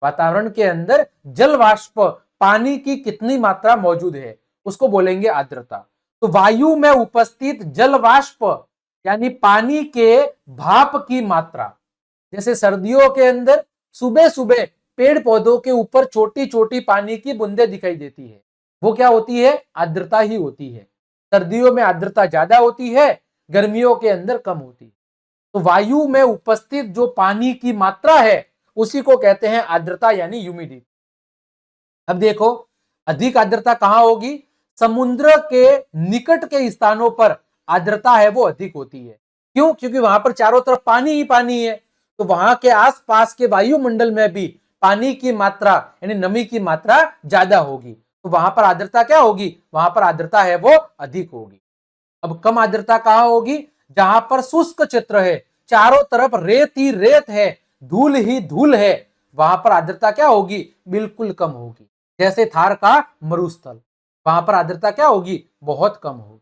वातावरण के अंदर जल वाष्प पानी की कितनी मात्रा मौजूद है उसको बोलेंगे आर्द्रता। तो वायु में उपस्थित जल वाष्प यानी पानी के भाप की मात्रा, जैसे सर्दियों के अंदर सुबह सुबह पेड़ पौधों के ऊपर छोटी छोटी पानी की बूंदें दिखाई देती है, वो क्या होती है? आर्द्रता ही होती है। सर्दियों में आर्द्रता ज्यादा होती है, गर्मियों के अंदर कम होती है। तो वायु में उपस्थित जो पानी की मात्रा है उसी को कहते हैं आर्द्रता यानी ह्यूमिडिटी। अब देखो, अधिक आर्द्रता कहां होगी? समुद्र के निकट के स्थानों पर आर्द्रता है वो अधिक होती है। क्यों? क्योंकि वहां पर चारों तरफ पानी ही पानी है, तो वहां के आसपास के वायुमंडल में भी पानी की मात्रा यानी नमी की मात्रा ज्यादा होगी, तो वहां पर आर्द्रता क्या होगी? वहां पर आर्द्रता है वो अधिक होगी। अब कम आर्द्रता कहां होगी? जहां पर शुष्क क्षेत्र है, चारों तरफ रेत ही रेत है, धूल ही धूल है, वहां पर आर्द्रता क्या होगी? बिल्कुल कम होगी। जैसे थार का मरुस्थल, वहां पर आर्द्रता क्या होगी? बहुत कम होगी।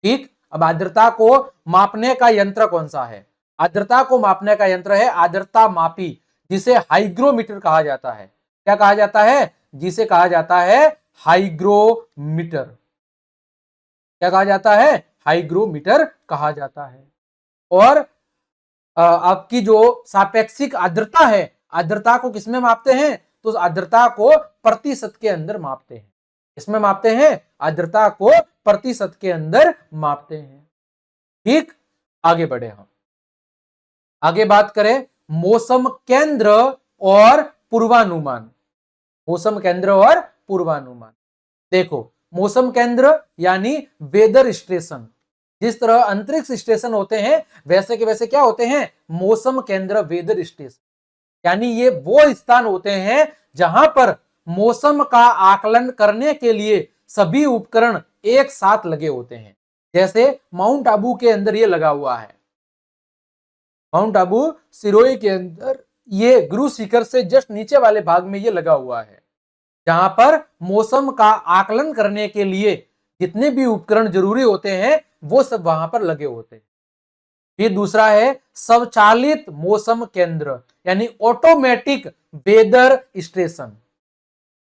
ठीक, अब आर्द्रता को मापने का यंत्र कौन सा है? आर्द्रता को मापने का यंत्र है आर्द्रता मापी, जिसे हाइग्रोमीटर कहा जाता है। क्या कहा जाता है? जिसे कहा जाता है हाइग्रोमीटर। क्या कहा जाता है? हाइग्रोमीटर कहा जाता है। और आपकी जो सापेक्षिक आर्द्रता है, आर्द्रता को किसमें मापते हैं? तो आर्द्रता को प्रतिशत के अंदर मापते हैं। इसमें मापते हैं? आर्द्रता को प्रतिशत के अंदर मापते हैं। ठीक, आगे बढ़े हम। आगे बात करें मौसम केंद्र और पूर्वानुमान। मौसम केंद्र और पूर्वानुमान। देखो, मौसम केंद्र यानी वेदर स्टेशन, जिस तरह अंतरिक्ष स्टेशन होते हैं वैसे के वैसे क्या होते हैं? मौसम केंद्र वेदर स्टेशन, यानी ये वो स्थान होते हैं जहां पर मौसम का आकलन करने के लिए सभी उपकरण एक साथ लगे होते हैं। जैसे माउंट आबू के अंदर ये लगा हुआ है, माउंट आबू सिरोही के अंदर ये गुरु शिखर से जस्ट नीचे वाले भाग में ये लगा हुआ है, जहां पर मौसम का आकलन करने के लिए जितने भी उपकरण जरूरी होते हैं वो सब वहां पर लगे होते हैं। फिर दूसरा है स्वचालित मौसम केंद्र यानी ऑटोमेटिक वेदर स्टेशन।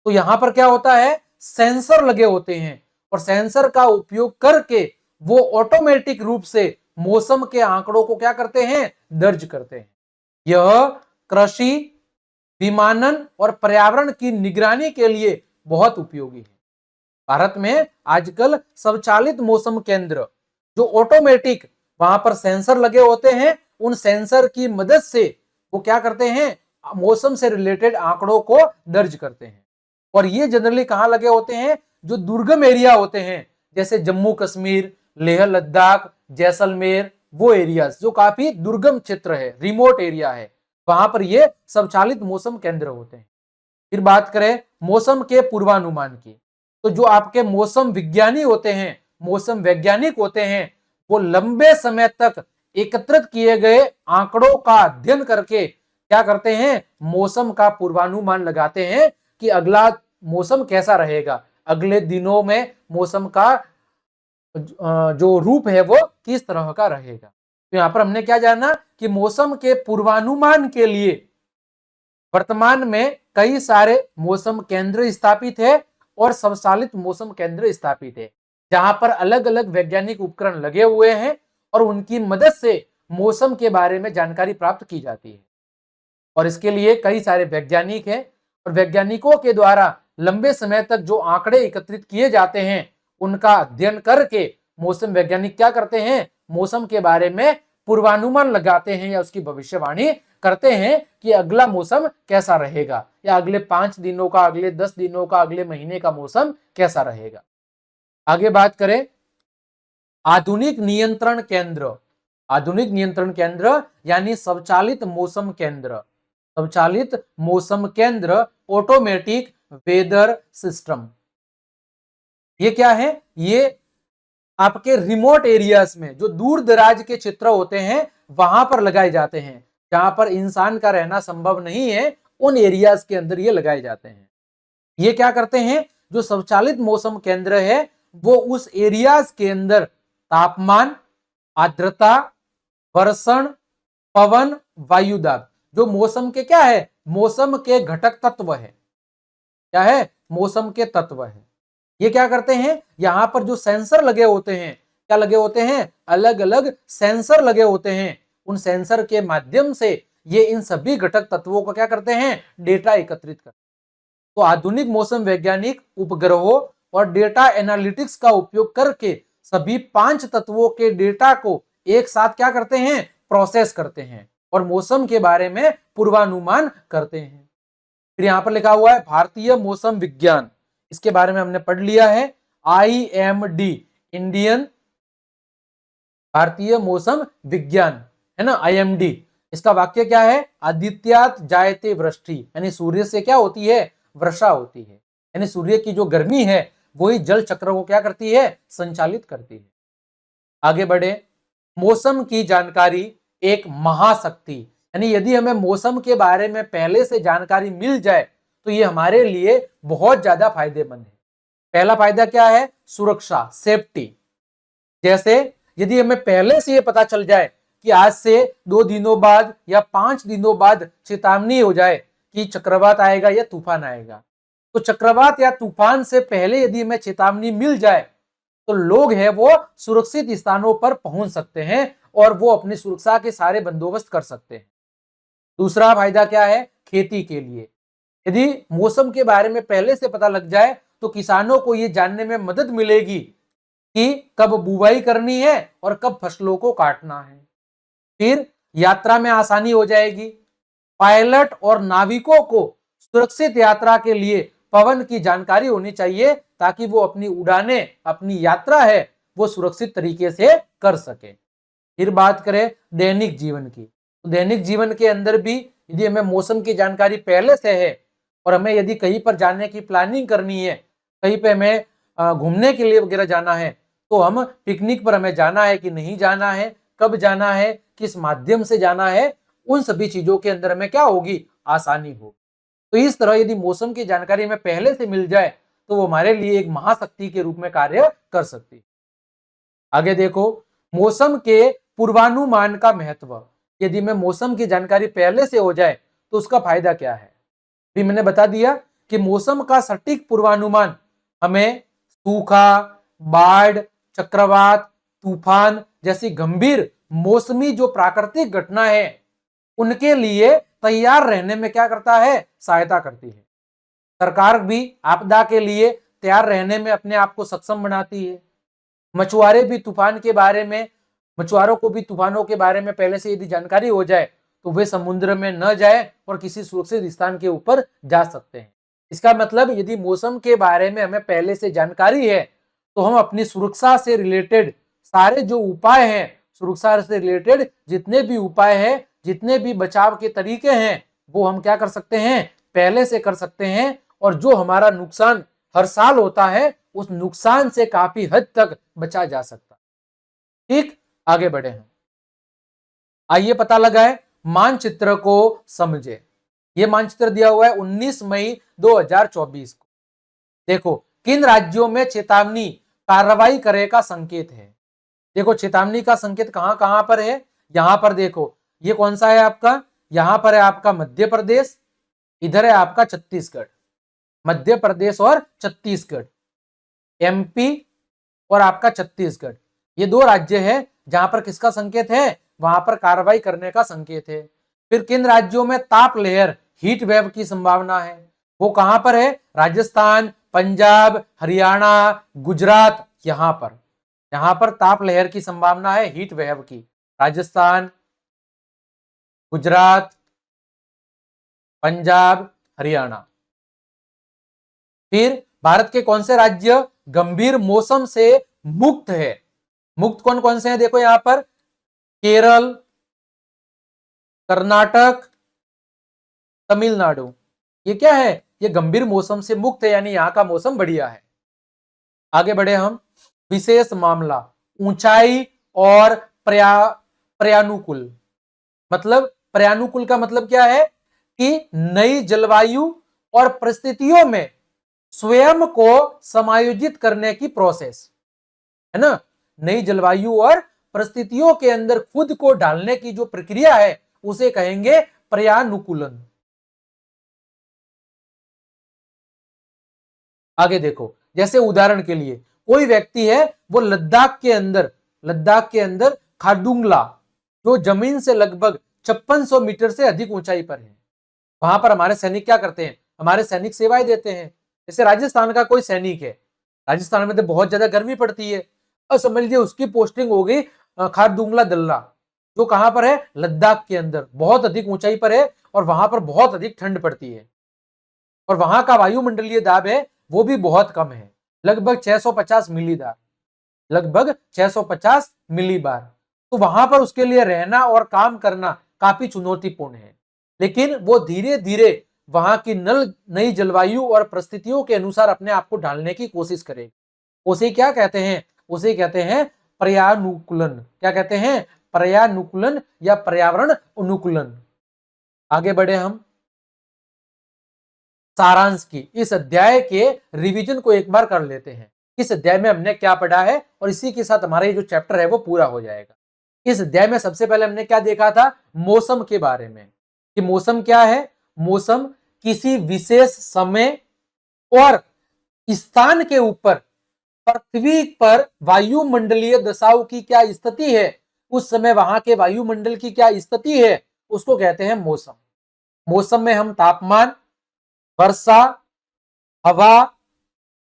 तो यहां पर क्या होता है? सेंसर लगे होते हैं और सेंसर का उपयोग करके वो ऑटोमेटिक रूप से मौसम के आंकड़ों को क्या करते हैं? दर्ज करते हैं। यह कृषि, विमानन और पर्यावरण की निगरानी के लिए बहुत उपयोगी है। भारत में आजकल स्वचालित मौसम केंद्र जो ऑटोमेटिक, वहां पर सेंसर लगे होते हैं, उन सेंसर की मदद से वो क्या करते हैं? मौसम से रिलेटेड आंकड़ों को दर्ज करते हैं। और ये जनरली कहां लगे होते हैं? जो दुर्गम एरिया होते हैं, जैसे जम्मू कश्मीर, लेह लद्दाख, जैसलमेर, वो एरियाज जो काफी दुर्गम क्षेत्र है, रिमोट एरिया है, वहां पर ये स्वचालित मौसम केंद्र होते हैं। फिर बात करें मौसम के पूर्वानुमान की, तो जो आपके मौसम विज्ञानी होते हैं, मौसम वैज्ञानिक होते हैं, वो लंबे समय तक एकत्रित किए गए आंकड़ों का अध्ययन करके क्या करते हैं? मौसम का पूर्वानुमान लगाते हैं कि अगला मौसम कैसा रहेगा, अगले दिनों में मौसम का जो रूप है वो किस तरह का रहेगा। तो यहां पर हमने क्या जाना कि मौसम के पूर्वानुमान के लिए वर्तमान में कई सारे मौसम केंद्र स्थापित है और स्वचालित मौसम केंद्र स्थापित है, जहां पर अलग अलग वैज्ञानिक उपकरण लगे हुए हैं और उनकी मदद से मौसम के बारे में जानकारी प्राप्त की जाती है। और इसके लिए कई सारे वैज्ञानिक हैं और वैज्ञानिकों के द्वारा लंबे समय तक जो आंकड़े एकत्रित किए जाते हैं उनका अध्ययन करके मौसम वैज्ञानिक क्या करते हैं, मौसम के बारे में पूर्वानुमान लगाते हैं या उसकी भविष्यवाणी करते हैं कि अगला मौसम कैसा रहेगा या अगले 5 दिनों का, अगले 10 दिनों का, अगले महीने का मौसम कैसा रहेगा। आगे बात करें आधुनिक नियंत्रण केंद्र। आधुनिक नियंत्रण केंद्र यानी स्वचालित मौसम केंद्र। स्वचालित मौसम केंद्र, ऑटोमेटिक वेदर सिस्टम। ये क्या है? ये आपके रिमोट एरियाज में, जो दूर दराज के क्षेत्र होते हैं वहां पर लगाए जाते हैं, जहां पर इंसान का रहना संभव नहीं है, उन एरियाज के अंदर ये लगाए जाते हैं। ये क्या करते हैं, जो स्वचालित मौसम केंद्र है वो उस एरियाज के अंदर तापमान, आर्द्रता, वर्षण, पवन, वायुदाब, जो मौसम के क्या है, मौसम के घटक तत्व है। क्या है? मौसम के तत्व है। ये क्या करते हैं, यहां पर जो सेंसर लगे होते हैं, क्या लगे होते हैं, अलग अलग सेंसर लगे होते हैं। उन सेंसर के माध्यम से ये इन सभी घटक तत्वों को क्या करते हैं, डेटा एकत्रित करते हैं। तो आधुनिक मौसम वैज्ञानिक उपग्रहों और डेटा एनालिटिक्स का उपयोग करके सभी 5 तत्वों के डेटा को एक साथ क्या करते हैं, प्रोसेस करते हैं और मौसम के बारे में पूर्वानुमान करते हैं। फिर यहां पर लिखा हुआ है भारतीय मौसम विज्ञान, इसके बारे में हमने पढ़ लिया है। IMD, इंडियन भारतीय मौसम विज्ञान, है ना, IMD। इसका वाक्य क्या है, आदित्यात जायते वृष्टि, यानी सूर्य से क्या होती है, वर्षा होती है। यानी सूर्य की जो गर्मी है वही जल चक्र को क्या करती है, संचालित करती है। आगे बढ़े, मौसम की जानकारी एक महाशक्ति, यानी यदि हमें मौसम के बारे में पहले से जानकारी मिल जाए तो ये हमारे लिए बहुत ज्यादा फायदेमंद है। पहला फायदा क्या है, सुरक्षा, सेफ्टी। जैसे यदि हमें पहले से ये पता चल जाए कि आज से 2 दिनों बाद या 5 दिनों बाद चेतावनी हो जाए कि चक्रवात आएगा या तूफान आएगा, तो चक्रवात या तूफान से पहले यदि हमें चेतावनी मिल जाए तो लोग हैं वो सुरक्षित स्थानों पर पहुंच सकते हैं और वो अपनी सुरक्षा के सारे बंदोबस्त कर सकते हैं। दूसरा फायदा क्या है, खेती के लिए। यदि मौसम के बारे में पहले से पता लग जाए तो किसानों को ये जानने में मदद मिलेगी कि कब बुवाई करनी है और कब फसलों को काटना है। फिर यात्रा में आसानी हो जाएगी। पायलट और नाविकों को सुरक्षित यात्रा के लिए पवन की जानकारी होनी चाहिए ताकि वो अपनी उड़ानें, अपनी यात्रा है वो सुरक्षित तरीके से कर सके। फिर बात करें दैनिक जीवन की, तो दैनिक जीवन के अंदर भी यदि हमें मौसम की जानकारी पहले से है और हमें यदि कहीं पर जाने की प्लानिंग करनी है, कहीं पे हमें घूमने के लिए वगैरह जाना है, तो हम पिकनिक पर हमें जाना है कि नहीं जाना है, कब जाना है, किस माध्यम से जाना है, उन सभी चीजों के अंदर हमें क्या होगी, आसानी होगी। तो इस तरह यदि मौसम की जानकारी हमें पहले से मिल जाए तो वो हमारे लिए एक महाशक्ति के रूप में कार्य कर सकती है। आगे देखो, मौसम के पूर्वानुमान का महत्व। यदि मैं मौसम की जानकारी पहले से हो जाए तो उसका फायदा क्या है, भी मैंने बता दिया कि मौसम का सटीक पूर्वानुमान हमें सूखा, बाढ़, चक्रवात, तूफान जैसी गंभीर मौसमी जो प्राकृतिक घटना है उनके लिए तैयार रहने में क्या करता है, सहायता करती है। सरकार भी आपदा के लिए तैयार रहने में अपने आप को सक्षम बनाती है। मछुआरे भी तूफान के बारे में, मछुआरों को भी तूफानों के बारे में पहले से यदि जानकारी हो जाए तो वे समुद्र में न जाए और किसी सुरक्षित स्थान के ऊपर जा सकते हैं। इसका मतलब यदि मौसम के बारे में हमें पहले से जानकारी है तो हम अपनी सुरक्षा से रिलेटेड सारे जो उपाय हैं, सुरक्षा से रिलेटेड जितने भी उपाय हैं, जितने भी बचाव के तरीके हैं, वो हम क्या कर सकते हैं, पहले से कर सकते हैं। और जो हमारा नुकसान हर साल होता है उस नुकसान से काफी हद तक बचा जा सकता है। ठीक, आगे बढ़े हैं, आइए पता लगाए मानचित्र को समझे। ये मानचित्र दिया हुआ है 19 मई 2024 को। देखो किन राज्यों में चेतावनी कार्रवाई करे का संकेत है? देखो चेतावनी का संकेत कहां कहां पर है, यहां पर देखो, ये कौन सा है आपका, यहां पर है आपका मध्य प्रदेश, इधर है आपका छत्तीसगढ़। मध्य प्रदेश और छत्तीसगढ़, एमपी और आपका छत्तीसगढ़, ये दो राज्य है जहां पर किसका संकेत है, वहां पर कार्रवाई करने का संकेत है। फिर किन राज्यों में ताप लहर हीट वेव की संभावना है, वो कहां पर है, राजस्थान, पंजाब, हरियाणा, गुजरात, यहां पर ताप लहर की संभावना है हीट वेव की, राजस्थान, गुजरात, पंजाब, हरियाणा। फिर भारत के कौन से राज्य गंभीर मौसम से मुक्त है, मुक्त कौन कौन से हैं, देखो यहां पर केरल, कर्नाटक, तमिलनाडु, ये क्या है, ये गंभीर मौसम से मुक्त है, यानी यहां का मौसम बढ़िया है। आगे बढ़े हम, विशेष मामला, ऊंचाई और पर्यानुकूल, मतलब पर्यानुकूल का मतलब क्या है कि नई जलवायु और परिस्थितियों में स्वयं को समायोजित करने की प्रोसेस है ना, नई जलवायु और परिस्थितियों के अंदर खुद को डालने की जो प्रक्रिया है उसे कहेंगे पर्यानुकूलन। आगे देखो, जैसे उदाहरण के लिए कोई व्यक्ति है वो लद्दाख के अंदर खारदुंगला, जो जमीन से लगभग 5600 मीटर से अधिक ऊंचाई पर है, वहां पर हमारे सैनिक क्या करते हैं, हमारे सैनिक सेवाएं देते हैं। जैसे राजस्थान का कोई सैनिक है, राजस्थान में तो बहुत ज्यादा गर्मी पड़ती है, और समझ लीजिए उसकी पोस्टिंग हो गई खारदुंगला दल्ला, जो कहां पर है, लद्दाख के अंदर, बहुत अधिक ऊंचाई पर है और वहां पर बहुत अधिक ठंड पड़ती है, और वहां का वायुमंडलीय दाब है वो भी बहुत कम है, लगभग 650 मिलीबार, लगभग 650 मिलीबार। तो वहां पर उसके लिए रहना और काम करना काफी चुनौतीपूर्ण है, लेकिन वो धीरे धीरे वहां की नई जलवायु और परिस्थितियों के अनुसार अपने आप को ढालने की कोशिश करेगा। उसे क्या कहते हैं, उसे कहते हैं पर्यानुकूलन। क्या कहते हैं, पर्यानुकूलन या पर्यावरण अनुकूलन। आगे बढ़े हम, सारांश की इस अध्याय के रिवीजन को एक बार कर लेते हैं, इस अध्याय में हमने क्या पढ़ा है, और इसी के साथ हमारा ये जो चैप्टर है वो पूरा हो जाएगा। इस अध्याय में सबसे पहले हमने क्या देखा था, मौसम के बारे में, कि मौसम क्या है, मौसम किसी विशेष समय और स्थान के ऊपर पृथ्वी पर वायुमंडलीय दशाओं की क्या स्थिति है, उस समय वहां के वायुमंडल की क्या स्थिति है, उसको कहते हैं मौसम। मौसम में हम तापमान, वर्षा, हवा,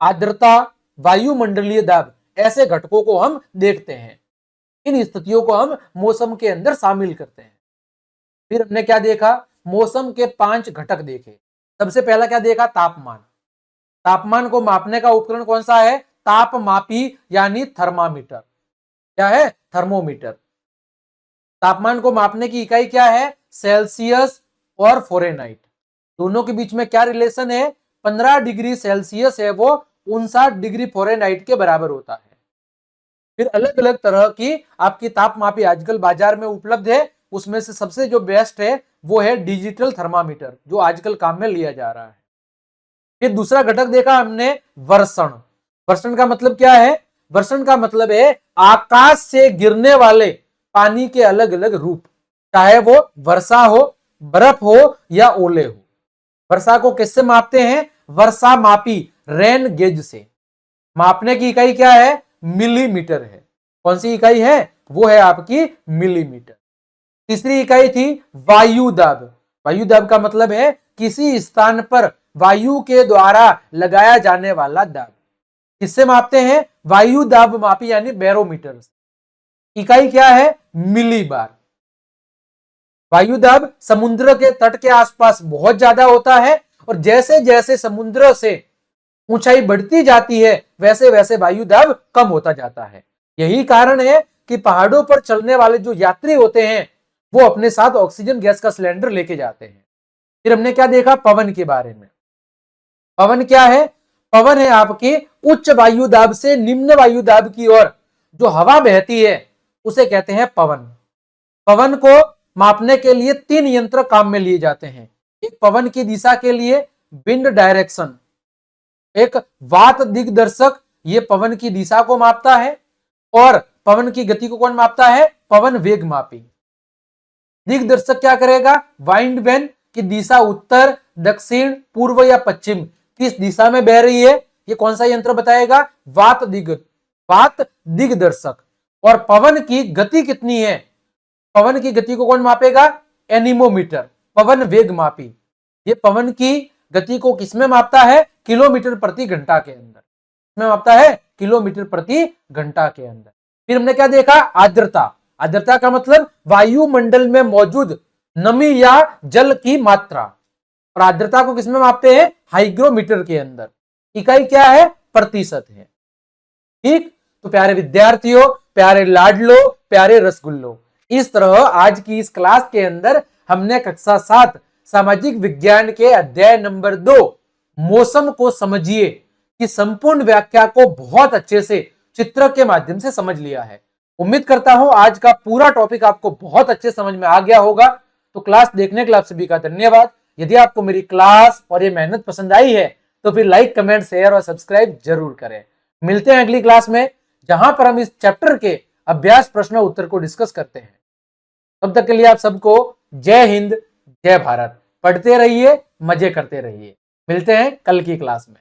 आर्द्रता, वायुमंडलीय दाब, ऐसे घटकों को हम देखते हैं, इन स्थितियों को हम मौसम के अंदर शामिल करते हैं। फिर हमने क्या देखा, मौसम के 5 घटक देखे। सबसे पहला क्या देखा, तापमान। तापमान को मापने का उपकरण कौन सा है, तापमापी यानी थर्मामीटर। क्या है, थर्मोमीटर। तापमान को मापने की इकाई क्या है, सेल्सियस और फ़ारेनहाइट, दोनों के बीच में क्या रिलेशन है, 15 डिग्री सेल्सियस है वो 59 डिग्री फ़ारेनहाइट के बराबर होता है। फिर अलग अलग तरह की आपकी तापमापी आजकल बाजार में उपलब्ध है, उसमें से सबसे जो बेस्ट है वो है डिजिटल थर्मामीटर, जो आजकल काम में लिया जा रहा है। फिर दूसरा घटक देखा हमने, वर्षण। वर्षण का मतलब क्या है, वर्षण का मतलब है आकाश से गिरने वाले पानी के अलग अलग रूप, चाहे वो वर्षा हो, बर्फ हो या ओले हो। वर्षा को किससे मापते हैं, वर्षा मापी रेन गेज से। मापने की इकाई क्या है, मिलीमीटर है। कौन सी इकाई है, वो है आपकी मिलीमीटर। तीसरी इकाई थी वायु दाब। वायु दाब का मतलब है किसी स्थान पर वायु के द्वारा लगाया जाने वाला दाब। किससे मापते हैं, वायु दाब मापी यानी बैरोमीटर। इकाई क्या है, मिलीबार। वायु दाब समुद्र के तट के आसपास बहुत ज्यादा होता है, और जैसे जैसे समुद्र से ऊंचाई बढ़ती जाती है वैसे वैसे वायु दाब कम होता जाता है। यही कारण है कि पहाड़ों पर चलने वाले जो यात्री होते हैं वो अपने साथ ऑक्सीजन गैस का सिलेंडर लेके जाते हैं। फिर हमने क्या देखा, पवन के बारे में। पवन क्या है, पवन है आपकी उच्च वायु दाब से निम्न वायु दाब की ओर जो हवा बहती है उसे कहते हैं पवन। पवन को मापने के लिए 3 यंत्र काम में लिए जाते हैं। एक पवन की दिशा के लिए विंड डायरेक्शन, एक वात दिग्दर्शक ये पवन की दिशा को मापता है, और पवन की गति को कौन मापता है? पवन वेग मापी। दिग्दर्शक क्या करेगा? वाइंड वैन की दिशा उत्तर, दक्षिण, पूर्व या पश्चिम किस दिशा में बह रही है, ये कौन सा यंत्र बताएगा? वात दिग्दर्शक। और पवन की गति कितनी है? पवन की गति को कौन मापेगा? एनीमोमीटर, पवन वेग मापी। ये पवन की गति को किसमें मापता है? किलोमीटर प्रति घंटा के अंदर। किसमें मापता है? किलोमीटर प्रति घंटा के अंदर। फिर हमने क्या देखा? आर्द्रता। आर्द्रता का मतलब वायुमंडल में मौजूद नमी या जल की मात्रा। और आर्द्रता को किसमें मापते हैं? हाइग्रोमीटर के अंदर। इकाई क्या है? प्रतिशत है। ठीक, तो प्यारे विद्यार्थियों, प्यारे लाडलो, प्यारे रसगुल्लो, इस तरह आज की इस क्लास के अंदर हमने कक्षा 7 सामाजिक विज्ञान के अध्याय नंबर 2 मौसम को समझिए की संपूर्ण व्याख्या को बहुत अच्छे से चित्र के माध्यम से समझ लिया है। उम्मीद करता हूं आज का पूरा टॉपिक आपको बहुत अच्छे समझ में आ गया होगा। तो क्लास देखने के लिए आप सभी का धन्यवाद। यदि आपको मेरी क्लास और ये मेहनत पसंद आई है तो फिर लाइक, कमेंट, शेयर और सब्सक्राइब जरूर करें। मिलते हैं अगली क्लास में, जहां पर हम इस चैप्टर के अभ्यास प्रश्न उत्तर को डिस्कस करते हैं। तब तक के लिए आप सबको जय हिंद, जय भारत। पढ़ते रहिए, मजे करते रहिए। मिलते हैं कल की क्लास में।